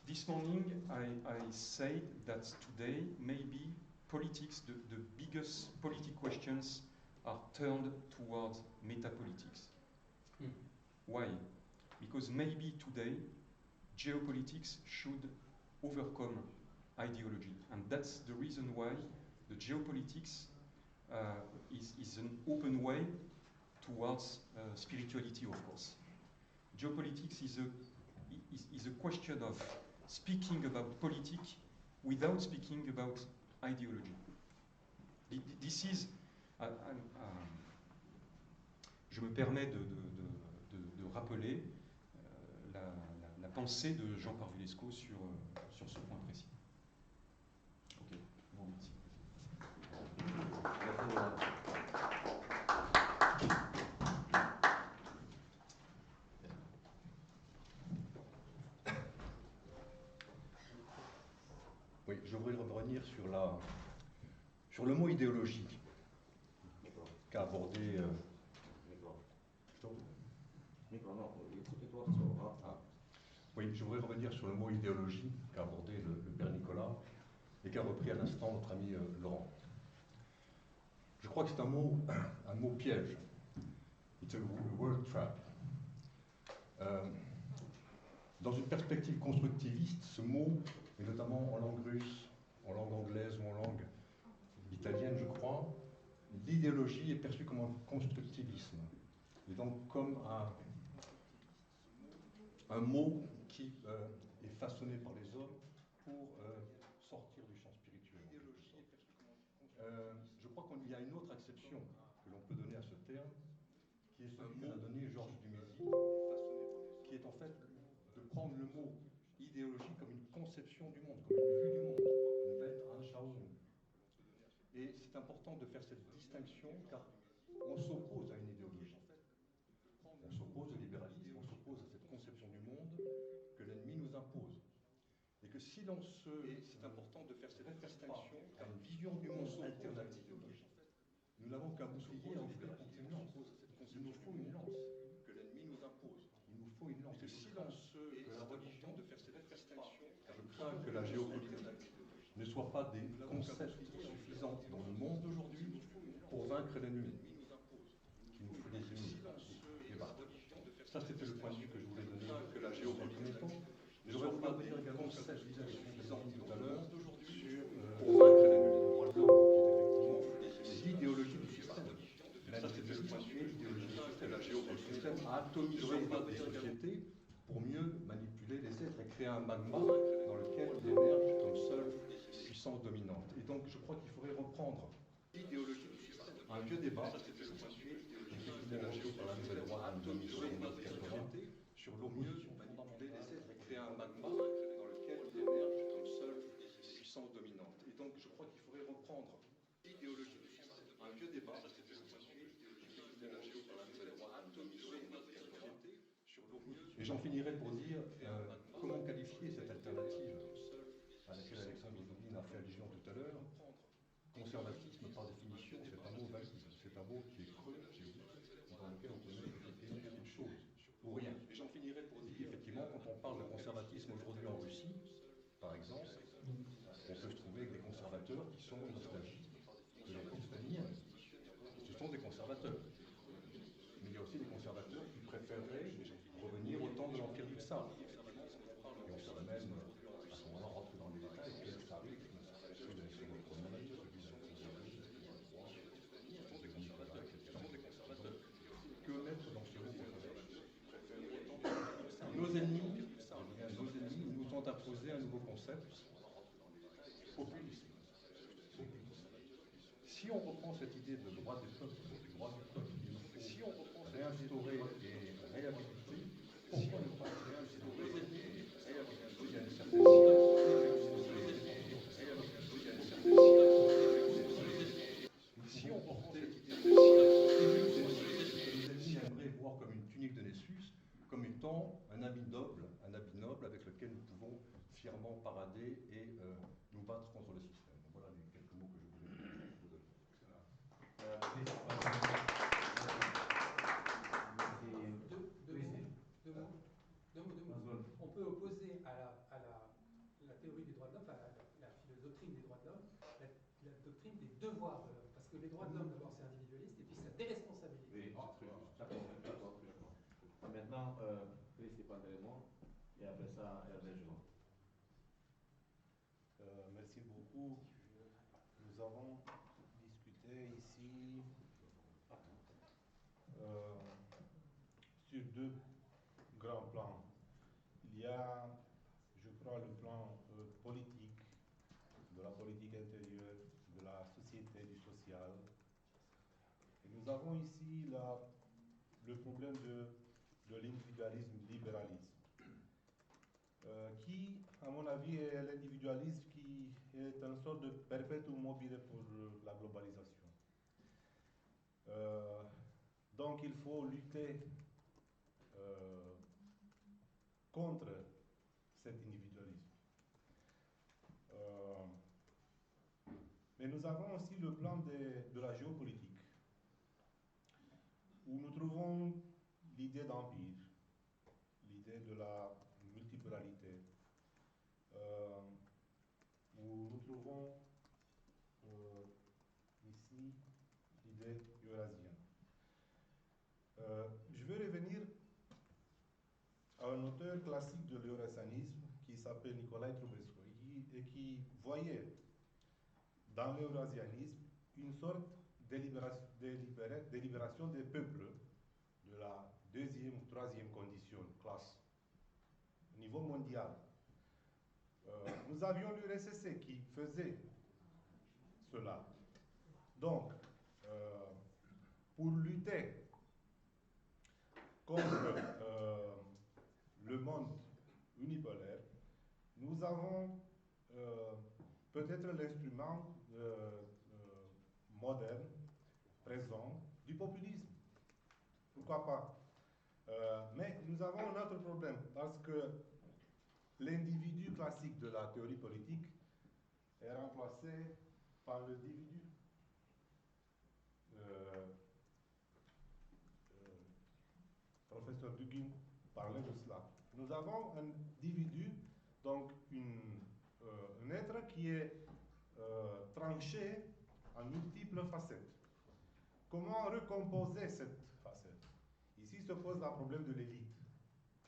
This morning, I said that today, maybe politics, the biggest political questions are turned towards metapolitics. Why? Because maybe today, geopolitics should overcome ideology. And that's the reason why the geopolitics is an open way towards spirituality, of course. Geopolitics is a question of speaking about politics without speaking about ideology. This is, je me permets de rappeler la pensée de Jean-Paul Vulesco sur ce point précis. Ok, bon, merci. Oui, je voudrais revenir sur le mot idéologie qu'a abordé. Oui, je voudrais revenir sur le mot idéologie qu'a abordé le père Nicolas et qu'a repris à l'instant notre ami Laurent. Je crois que c'est un mot piège. It's a word trap. Dans une perspective constructiviste, ce mot, et notamment en langue russe, en langue anglaise ou en langue italienne, je crois, l'idéologie est perçue comme un constructivisme, et donc comme un mot qui est façonné par les hommes pour sortir du champ spirituel. Je crois qu'il y a une autre acception que l'on peut donner à ce terme, qui est celui qu'a donné Georges Dumézil, qui est en fait de prendre le mot idéologie comme une conception du monde, comme une vue du monde, une Weltanschauung. Et c'est important de faire cette distinction car on s'oppose à une idéologie. On s'oppose au libéralisme, on s'oppose à cette conception du monde que l'ennemi nous impose. Et que si l'on c'est important de faire cette distinction car une vision du monde alternative, nous n'avons qu'un bouclier à offrir contre une lance. Il nous faut une lance que l'ennemi nous impose. Il nous faut une lance. Et si l'on la religion de faire cette distinction, car je crains que la géopolitique ne soit pas des concepts suffisants dans le monde d'aujourd'hui pour vaincre l'ennemi. Il nous faut des ennemis. Ça, c'était le point de vue que je voulais donner que la géopolitique. J'aurais voulu dire également que cette suffisant tout à l'heure sur pour vaincre l'ennemi, le droit de l'homme, qui est effectivement l'idéologie du système. Ça, c'est le point de vue l'idéologie du système. Le système a atomisé les sociétés pour mieux manipuler les êtres et créer un magma dans lequel il émerge comme seule puissance dominante. Et donc, je crois qu'il faudrait reprendre l'idéologie du système. Un vieux débat, effectivement repris par la nouvelle droite en 1980, sur l'opposition fondamentale et créer un magma dans lequel il émerge comme seule puissance dominante. Et donc, je crois qu'il faudrait reprendre l'idéologie du système. Un vieux débat, et j'en finirai pour dire comment qualifier cette alternative à laquelle Alexandre Doublin a fait allusion tout à l'heure. Conservatisme, par définition, c'est un mot valide, c'est un mot qui est creux, dans lequel on peut mettre beaucoup de choses, pour rien. Et j'en finirai pour dire, effectivement, quand on parle de conservatisme aujourd'hui en Russie, par exemple, on peut se trouver avec des conservateurs qui sont nostalgiques de l'Empire stalinien. Ce sont des conservateurs. Mais il y a aussi des conservateurs qui préféreraient revenir au temps de l'Empire du Tsar. Et on pourrait même, à ce moment-là, rentrer dans les détails, quel tsarisme, celui d'Alexandre Ier, celui d'Alexandre II, celui de Nicolas, etc. Que mettre dans ce mot conservateur? Nos ennemis nous ont imposé un nouveau concept, populisme. Si on reprend cette idée de droit des peuples, si on reprend réinstaurer et réhabiliter, pourquoi ne pas réinstaurer et réhabiliter? Il y a une certaine si on reprend cette idée de les aimerait voir comme une tunique de Nessus, comme étant un habit noble avec lequel nous pouvons fièrement parader et nous battre contre le système. Donc voilà les quelques mots que je voulais vous donner. Deux mots. On peut opposer à la théorie des droits de l'homme, enfin la doctrine des droits de l'homme, la doctrine des devoirs de l'homme. Parce que les droits de l'homme, d'abord, c'est individualiste, et puis ça déresponsabilité. Oui, d'accord. Maintenant, Christy Pantelémon, et après ça, Hervé Jean. Merci beaucoup. Nous avons discuté ici sur deux grands plans. Il y a, je crois, le plan politique, de la politique intérieure, de la société, du social. Et nous avons ici le problème de l'individualisme, libéralisme, qui, à mon avis, est l'individualisme qui est une sorte de perpétuum mobile pour la globalisation. Donc il faut lutter contre cet individualisme. Mais nous avons aussi le plan de la géopolitique, où nous trouvons l'idée d'empire, l'idée de la multiplication multipolarité, où nous trouvons ici l'idée eurasienne. Je vais revenir à un auteur classique de l'eurasianisme qui s'appelle Nicolae Trubescu et qui voyait dans l'eurasianisme une sorte de libération des peuples de la deuxième ou troisième condition, classe, au niveau mondial. Nous avions l'URSS qui faisait cela. Donc, pour lutter contre le monde unipolaire, nous avons peut-être l'instrument moderne, présent, du populisme. Pourquoi pas? Mais nous avons un autre problème, parce que l'individu classique de la théorie politique est remplacé par l'individu. Professeur Dugin parlait de cela. Nous avons un individu, donc un être qui est tranché en multiples facettes. Comment recomposer cette facette? Ici se pose le problème de l'élite.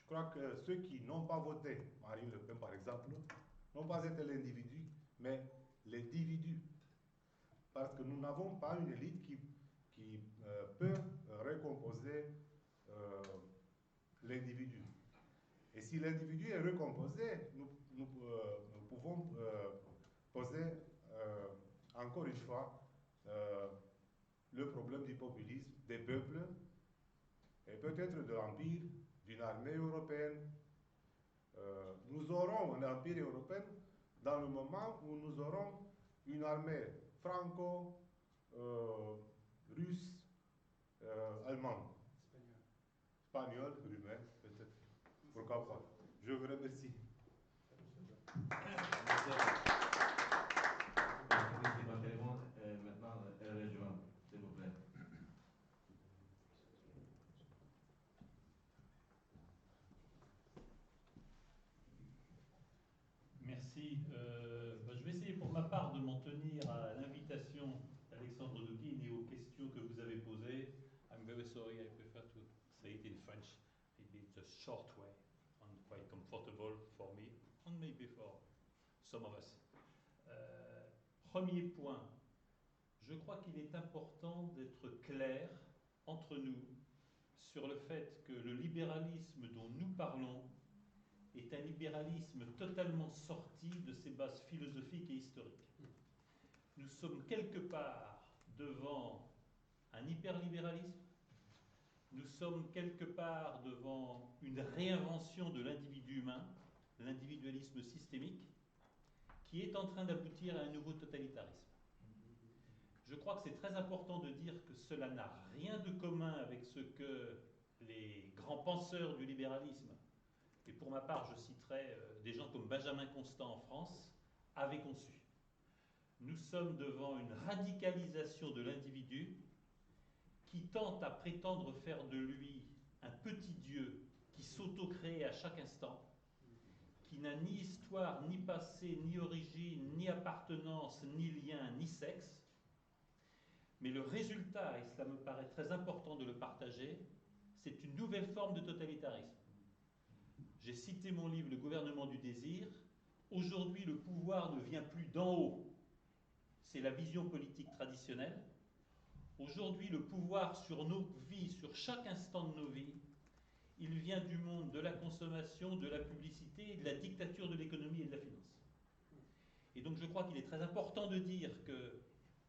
Je crois que ceux qui n'ont pas voté, Marine Le Pen par exemple, n'ont pas été l'individu, mais l'individu. Parce que nous n'avons pas une élite qui peut recomposer l'individu. Et si l'individu est recomposé, nous pouvons poser encore une fois le problème du populisme des peuples et peut-être de l'empire, d'une armée européenne. Nous aurons un empire européen dans le moment où nous aurons une armée franco-russe, allemande, espagnole, roumaine, peut-être. Pourquoi pas? Je vous remercie. Maintenant, elle rejoint, s'il vous plaît. Merci. Je vais essayer pour ma part de m'en tenir à l'invitation d'Alexandre Dugin et aux questions que vous avez posées. I'm very sorry, I prefer to say it in French. Maybe it's a short way and quite comfortable for me and maybe for some of us. Premier point, je crois qu'il est important d'être clair entre nous sur le fait que le libéralisme dont nous parlons est un libéralisme totalement sorti de ses bases philosophiques et historiques. Nous sommes quelque part devant un hyperlibéralisme, nous sommes quelque part devant une réinvention de l'individu humain, l'individualisme systémique, qui est en train d'aboutir à un nouveau totalitarisme. Je crois que c'est très important de dire que cela n'a rien de commun avec ce que les grands penseurs du libéralisme, et pour ma part je citerai des gens comme Benjamin Constant en France, avaient conçu. Nous sommes devant une radicalisation de l'individu qui tente à prétendre faire de lui un petit Dieu qui s'auto-crée à chaque instant, qui n'a ni histoire, ni passé, ni origine, ni appartenance, ni lien, ni sexe. Mais le résultat, et cela me paraît très important de le partager, c'est une nouvelle forme de totalitarisme. J'ai cité mon livre « Le gouvernement du désir ». Aujourd'hui, le pouvoir ne vient plus d'en haut. C'est la vision politique traditionnelle. Aujourd'hui, le pouvoir sur nos vies, sur chaque instant de nos vies, il vient du monde de la consommation, de la publicité et de la dictature de l'économie et de la finance. Et donc je crois qu'il est très important de dire que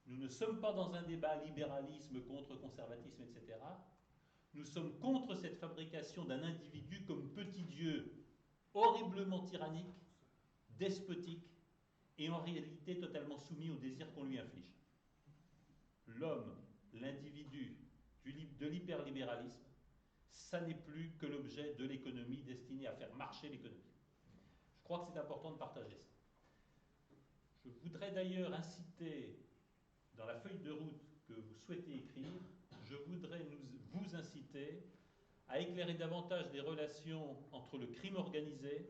nous ne sommes pas dans un débat libéralisme contre conservatisme, etc. Nous sommes contre cette fabrication d'un individu comme petit Dieu, horriblement tyrannique, despotique et en réalité totalement soumis aux désirs qu'on lui inflige. L'homme, l'individu de l'hyperlibéralisme, ça n'est plus que l'objet de l'économie destinée à faire marcher l'économie. Je crois que c'est important de partager ça. Je voudrais d'ailleurs inciter, dans la feuille de route que vous souhaitez écrire, je voudrais vous inciter à éclairer davantage les relations entre le crime organisé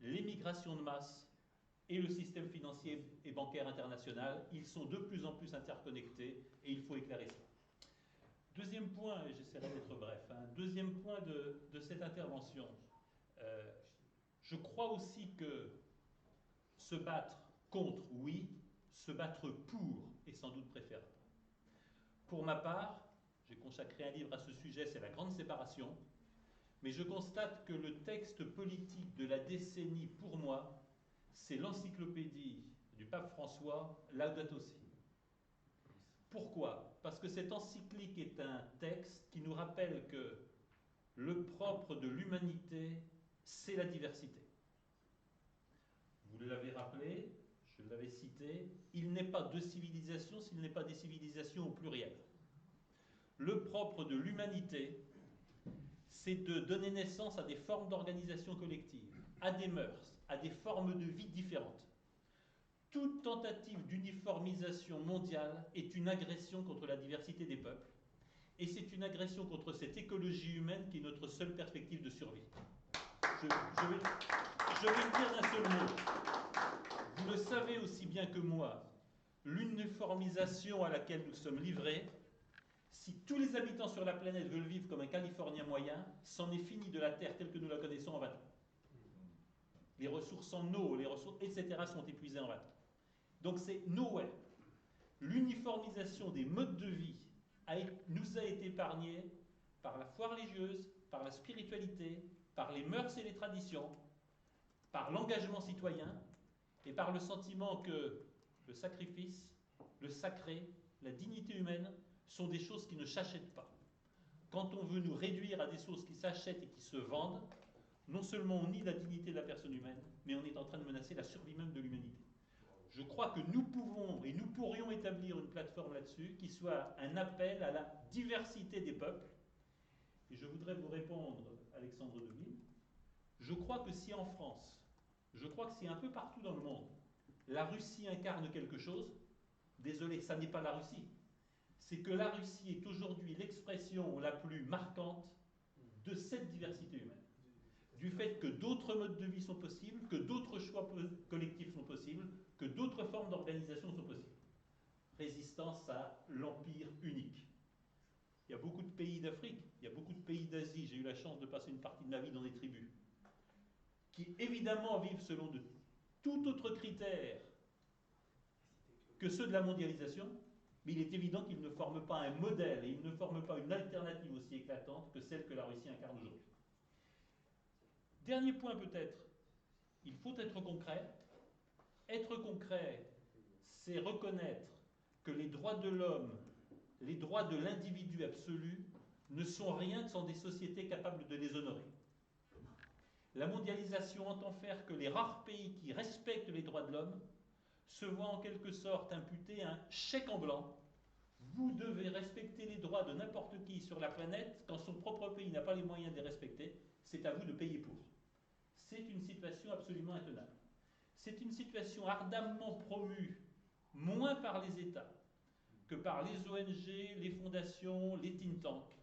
l'émigration de masse et le système financier et bancaire international. Ils sont de plus en plus interconnectés et il faut éclairer ça. Deuxième point, et j'essaierai d'être bref, deuxième point de cette intervention. Je crois aussi que se battre contre, oui, se battre pour est sans doute préférable. Pour ma part, j'ai consacré un livre à ce sujet, c'est La Grande Séparation, mais je constate que le texte politique de la décennie, pour moi, c'est l'encyclopédie du pape François, Laudato Si. Pourquoi? Parce que cette encyclique est un texte qui nous rappelle que le propre de l'humanité, c'est la diversité. Vous l'avez rappelé, je l'avais cité, il n'est pas deux civilisations s'il n'est pas des civilisations au pluriel. Le propre de l'humanité, c'est de donner naissance à des formes d'organisation collective, à des mœurs, à des formes de vie différentes. Toute tentative d'uniformisation mondiale est une agression contre la diversité des peuples, et c'est une agression contre cette écologie humaine qui est notre seule perspective de survie. Je vais le dire d'un seul mot. Vous le savez aussi bien que moi, l'uniformisation à laquelle nous sommes livrés, si tous les habitants sur la planète veulent vivre comme un Californien moyen, c'en est fini de la Terre telle que nous la connaissons en 20 ans. Les ressources en eau, les ressources, etc. sont épuisées en 20 ans. Donc c'est nowhere. L'uniformisation des modes de vie nous a été épargnée par la foi religieuse, par la spiritualité, par les mœurs et les traditions, par l'engagement citoyen et par le sentiment que le sacrifice, le sacré, la dignité humaine sont des choses qui ne s'achètent pas. Quand on veut nous réduire à des choses qui s'achètent et qui se vendent, non seulement on nie la dignité de la personne humaine, mais on est en train de menacer la survie même de l'humanité. Je crois que nous pouvons et nous pourrions établir une plateforme là-dessus qui soit un appel à la diversité des peuples. Et je voudrais vous répondre, Alexandre Deville, je crois que si en France, je crois que si un peu partout dans le monde, la Russie incarne quelque chose, désolé, ça n'est pas la Russie, c'est que la Russie est aujourd'hui l'expression la plus marquante de cette diversité humaine. Du fait que d'autres modes de vie sont possibles, que d'autres choix collectifs sont possibles, que d'autres formes d'organisation sont possibles. Résistance à l'empire unique. Il y a beaucoup de pays d'Afrique, il y a beaucoup de pays d'Asie, j'ai eu la chance de passer une partie de ma vie dans des tribus, qui évidemment vivent selon de tout autre critère que ceux de la mondialisation, mais il est évident qu'ils ne forment pas un modèle et ils ne forment pas une alternative aussi éclatante que celle que la Russie incarne aujourd'hui. Dernier point peut-être, il faut être concret. Être concret, c'est reconnaître que les droits de l'homme, les droits de l'individu absolu, ne sont rien que sans des sociétés capables de les honorer. La mondialisation entend faire que les rares pays qui respectent les droits de l'homme se voient en quelque sorte imputer un chèque en blanc. Vous devez respecter les droits de n'importe qui sur la planète, quand son propre pays n'a pas les moyens de les respecter, c'est à vous de payer pour. C'est une situation absolument intenable. C'est une situation ardemment promue, moins par les États que par les ONG, les fondations, les think tanks,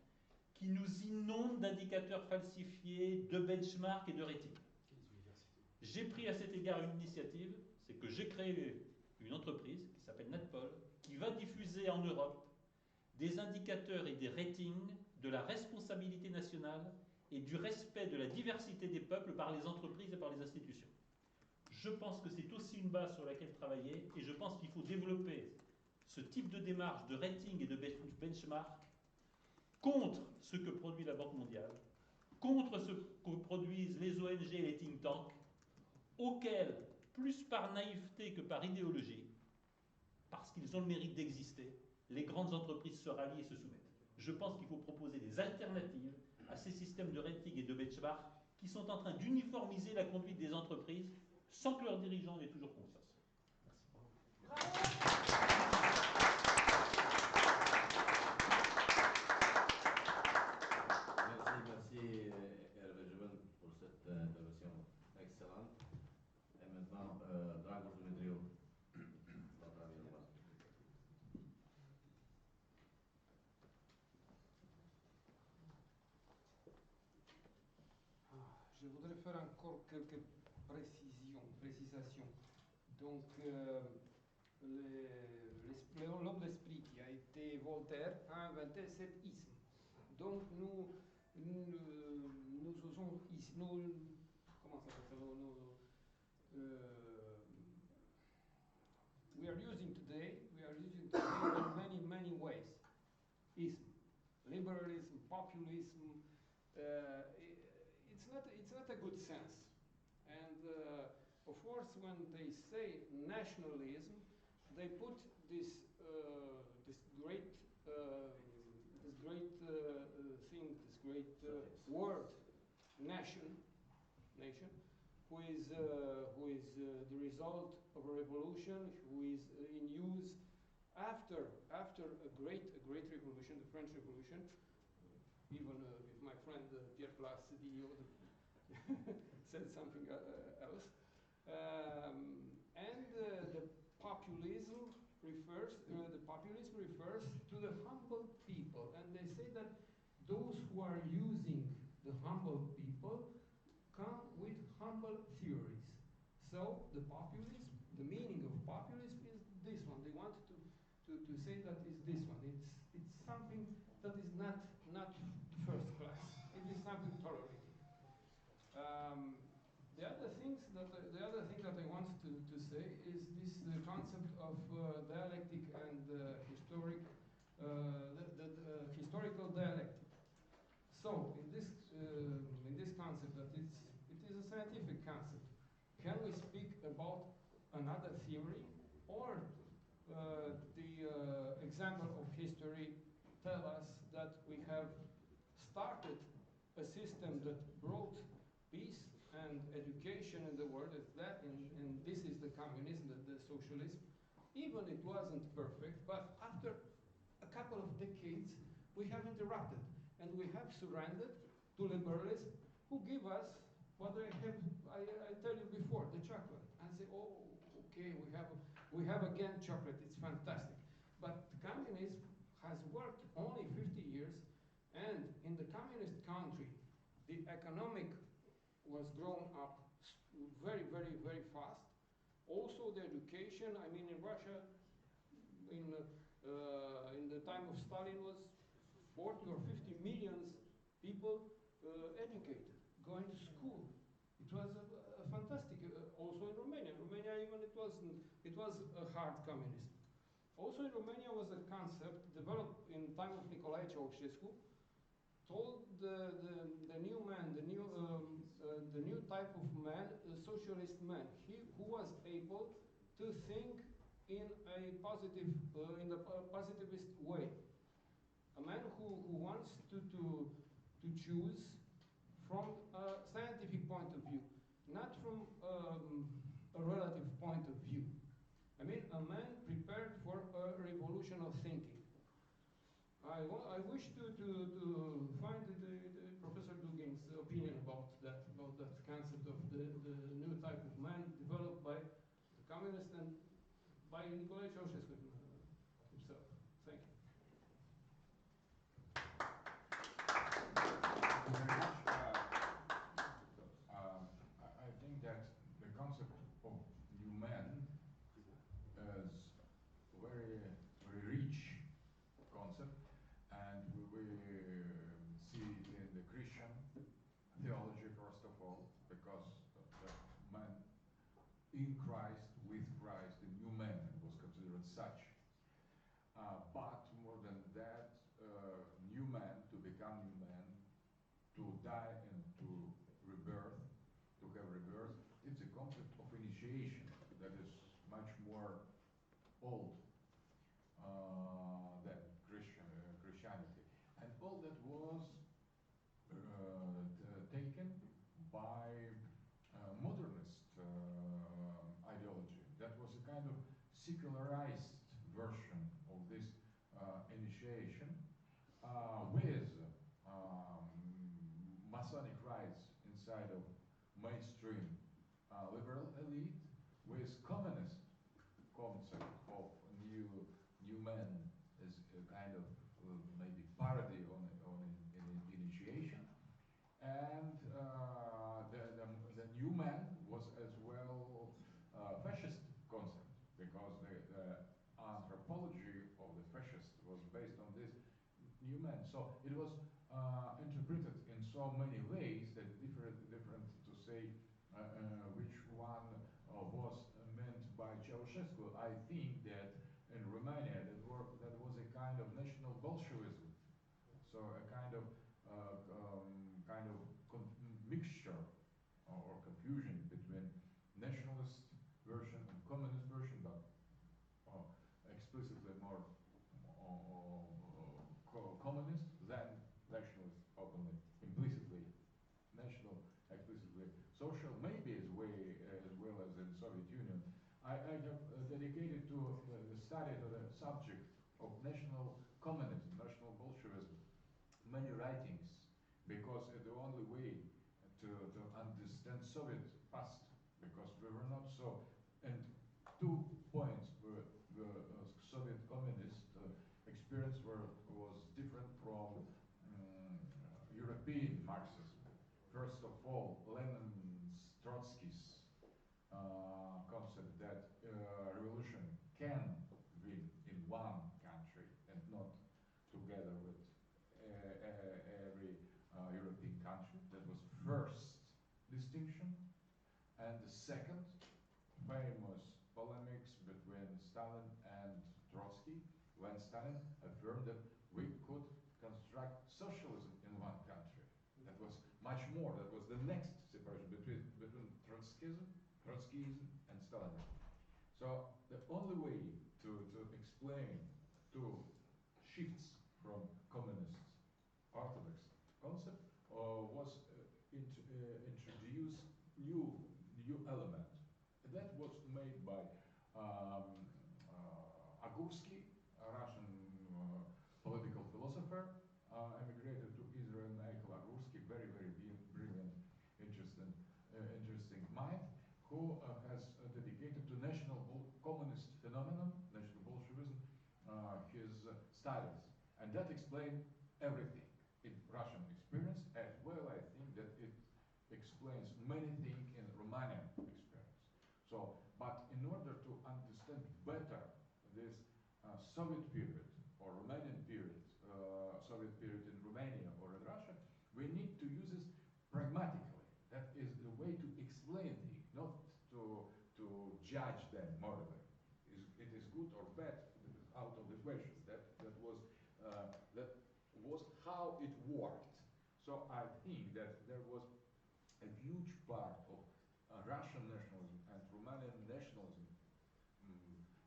qui nous inondent d'indicateurs falsifiés, de benchmarks et de ratings. J'ai pris à cet égard une initiative, c'est que j'ai créé une entreprise qui s'appelle NatPol, qui va diffuser en Europe des indicateurs et des ratings de la responsabilité nationale et du respect de la diversité des peuples par les entreprises et par les institutions. Je pense que c'est aussi une base sur laquelle travailler et je pense qu'il faut développer ce type de démarche de rating et de benchmark contre ce que produit la Banque mondiale, contre ce que produisent les ONG et les think tanks, auxquels, plus par naïveté que par idéologie, parce qu'ils ont le mérite d'exister, les grandes entreprises se rallient et se soumettent. Je pense qu'il faut proposer des alternatives à ces systèmes de rating et de benchmark qui sont en train d'uniformiser la conduite des entreprises sans que leurs dirigeants aient toujours confiance. Merci. Merci Hervé Juven pour cette intervention excellente. Et maintenant, Dragos Dimitriou, votre avis. Je voudrais faire encore quelques précisation. Donc, l'homme d'esprit qui a été Voltaire a inventé cet isme. Donc, nous usons ici, comment ça s'appelle, we are using today in many ways. Ism, liberalism, populism, it's not a good sense. And of course, when they say nationalism, they put this great thing, this great word, nation, who is the result of a revolution, who is in use after a great revolution, the French Revolution. Even if my friend Pierre Place, the said something else. And the populism refers to the humble people, and they say that those who are using the humble people come with humble theories. So the populism, the meaning of populism is this one. They want to say that is this one. It's something that is not first class. It is something tolerated. The other thing that I want to say is this concept of dialectic and historical dialectic. So in this concept that it is a scientific concept, can we speak about another theory, or the example of history tell us that we have started a system that brought peace and education in the world, and this is the communism, the socialism. Even it wasn't perfect, but after a couple of decades, we have interrupted, and we have surrendered to liberalism, who give us what I tell you before, the chocolate, and say, oh, okay, we have again chocolate, it's fantastic. But communism has worked only 50 years, and in the communist country, the economic was grown up very, very, very fast. Also the education, I mean in Russia, in the time of Stalin was 40 or 50 million people educated, going to school. It was a fantastic, also in Romania. Romania even it was a hard communism. Also in Romania was a concept developed in time of Nicolae Ceausescu, told the new man, the new type of man, a socialist man, who was able to think in a positive, in the positivist way. A man who wants to choose from a scientific point of view, not from a relative point of view. I mean, a man prepared for a revolution of thinking. I wish to find the Professor Dugin's opinion about that concept of the new type of man developed by the communists and by Nicolae Ceausescu himself. Thank you. I think that the concept of new man is a very, very rich concept, and we see it in the Christian theology first of all, because the man in Christ, with Christ, the new man was considered such. But more than that, new man, to become new man, to die and to rebirth, to have rebirth, it's a concept of initiation that is much more old than Christianity. And all that was taken by modernist ideology. That was a kind of secularized version of this initiation with Masonic rites inside of mainstream liberal elite, with communist concept of new man as a kind of maybe parody on initiation, and the new man was a new man. So it was interpreted in so many ways that different to say which one was meant by Ceausescu. I think that in Romania that was a kind of national Bolshevism, so a kind of mixture or confusion between nationalist version and communist version, but explicitly more communist than nationalist, openly, implicitly national, explicitly social, maybe as well as in Soviet Union. I have dedicated to the study of the subject of national communism, national Bolshevism, many writings, because it's the only way to understand Soviet past, because we were not so, and 2 points were the Soviet communist experience was different from European Marxism. First of all, Lenin's, Trotsky's concept that revolution can win in one country and not together with every European country. That was first distinction. And the second, famous polemics between Stalin and Trotsky, when Stalin affirmed that we could construct socialism in one country. That was much more, that was the next separation between Trotskyism and Stalinism. So the only way to explain two shifts from communist orthodox concept was introduce new element. That was made by Agursky, a Russian political philosopher, emigrated to Israel. Michael Agursky, very brilliant, interesting mind, who has dedicated to national communist phenomenon, national Bolshevism, his studies, and that explained everything in Russian experience, as well. I think that it explains many things in Romanian experience. So, but in order to understand better this Soviet period or Romanian period, Soviet period in Romania or in Russia, we need to use this pragmatically. That is the way to explain things, not to judge them morally. It is good or bad, it is out of the question. That was how it worked. So I think that there was a huge part of Russian nationalism and Romanian nationalism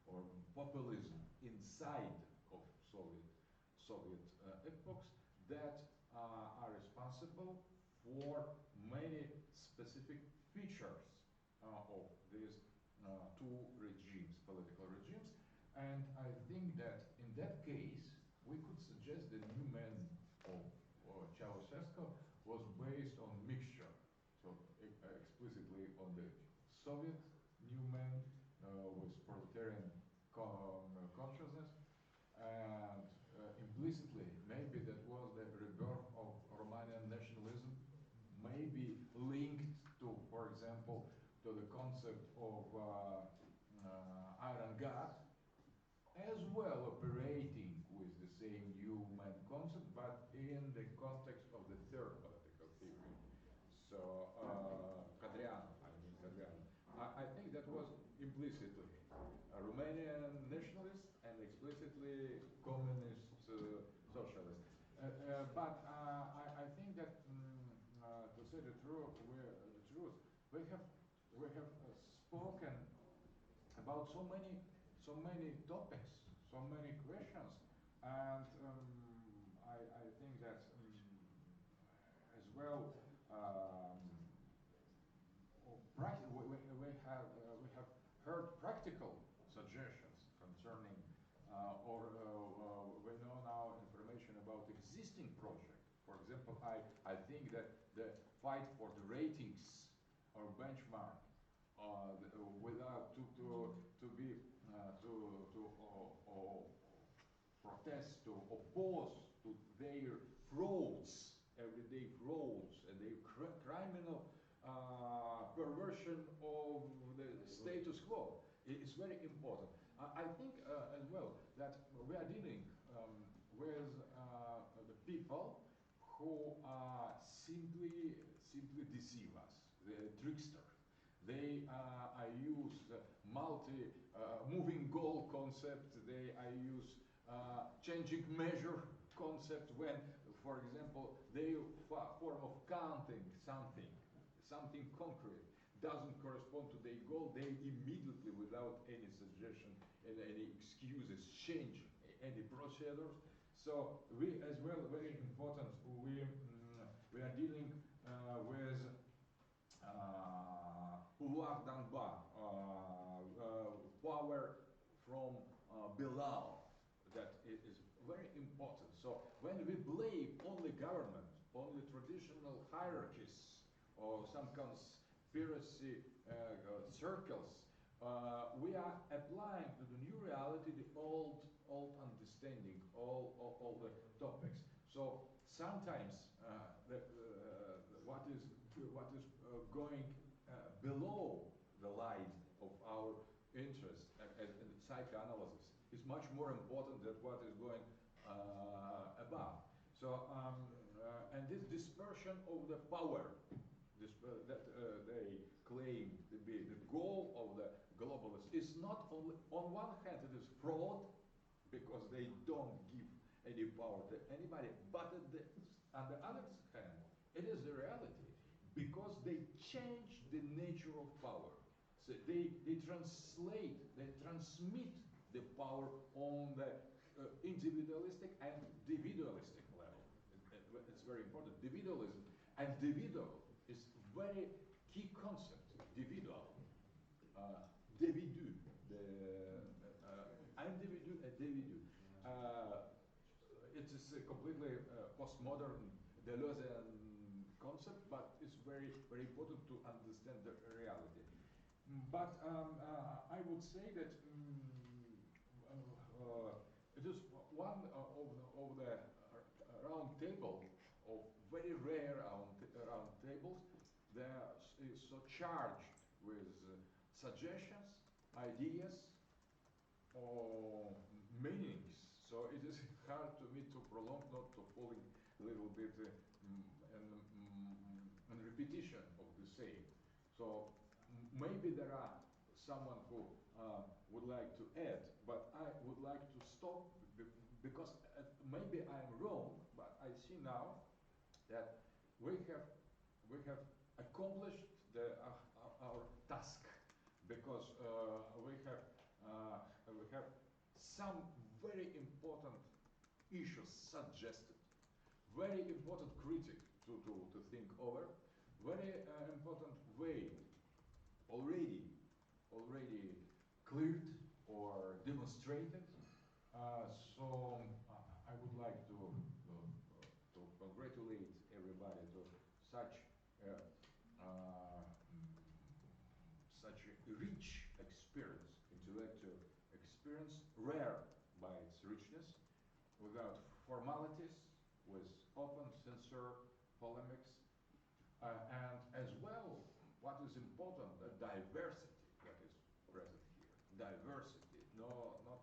or populism inside of Soviet epochs that are responsible for many specific features of these two regimes, political regimes. And I think that in that case, we could suggest the new man of Ceausescu was based on mixture. So explicitly on the Soviet new man with proletarian consciousness, and implicitly maybe that was the rebirth of Romanian nationalism, maybe linked to, for example, to the concept of Iron God, as well operating with the same new man concept, but in the context of the third political theory. So, Cadreanu. I think that was implicitly a Romanian nationalist and explicitly communist socialist. But I think that, to say the truth, we have spoken about so many topics, so many questions, and I think that as well. We have heard practical suggestions concerning, we know now information about existing project. For example, I think that the fight for the ratings or benchmark, without protest, to oppose to their frauds. Everyday frauds and the criminal perversion of the status quo. It's very important. I think as well that we are dealing with people who simply deceive us, the trickster. They use moving goal concept. They use changing measure concept when, for example, they form of counting something concrete doesn't correspond to their goal. They immediately, without any suggestion and any excuses, change any procedures. So we, as well, very important, we are dealing with pouvoir d'en bas, power from below. That is very important. So when we blame only government, only traditional hierarchies, or some conspiracy circles, we are applying to the new reality the old understanding, all the topics. So sometimes what is going below the line of our interest in psychoanalysis is much more important than what is going above. So and this dispersion of the power that they claim to be the goal of the globalists is not only, on one hand, it is fraud because they don't give any power to anybody, but on the other hand, it is the reality because they change the nature of power. So they translate, they transmit the power on the individualistic and individualistic level. It's very important. Individualism and individual is very key concept. Individual, individu, individu, individu. It is a completely postmodern Deleuzean concept, but it's very, very important to understand the reality. But I would say that it is one of the round table of very rare round tables. There is so charged with suggestions, ideas, or meanings. So it is hard to me to prolong, not to falling a little bit in repetition of the same. So maybe there are someone who would like to add, but I would like to stop because maybe I am wrong, but I see now that we have accomplished our task because we have some very important issues suggested, very important critic to think over, very important way already cleared or demonstrated. So I would like to congratulate everybody to such such a rich experience, intellectual experience, rare by its richness, without formalities, with open, sincere polemics, and as well, what is important, the diversity that is present here. Diversity, not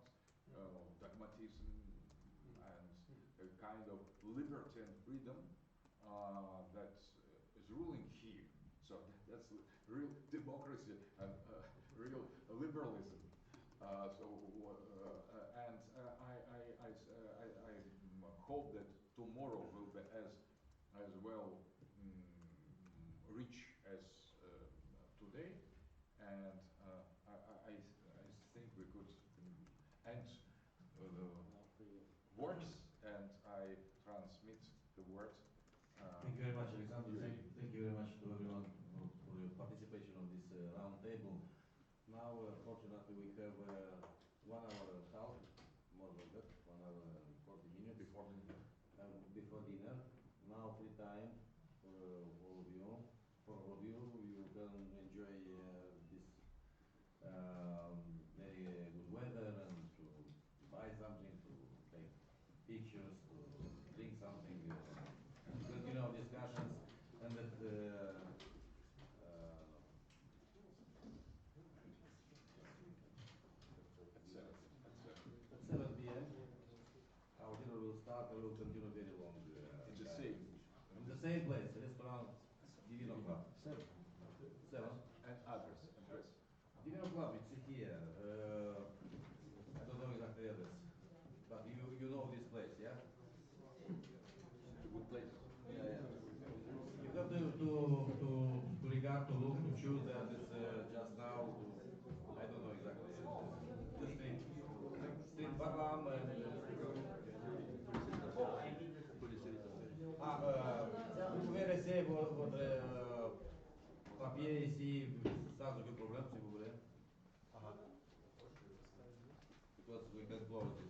dogmatism and a kind of liberty and freedom that is ruling here. So that's real democracy and real liberalism. I hope that tomorrow will be as well rich as today, and I think we could end the words, and I transmit the word. Thank you very much, Alexander. Thank you very much to everyone for your participation on this round table. Now, fortunately, we have 1 hour and a half, more than that, 1 hour and 40 minutes before dinner. Now, free time for all of you. For all of you, you can enjoy this very good weather and to buy something, to take pictures, to drink something, continue our discussions, and that at 7 p.m. our dinner will start and will continue very long. the same place, restaurant Divino Club. Seven. And others. Divino Club, it's here. I don't know exactly the address. But you know this place, yeah? It's a good place. Yeah. You have to regard, to look, to choose that it's just now, I don't know exactly. The street Barlam and vous pouvez laisser votre papier ici sans aucun problème si vous voulez. Because we can close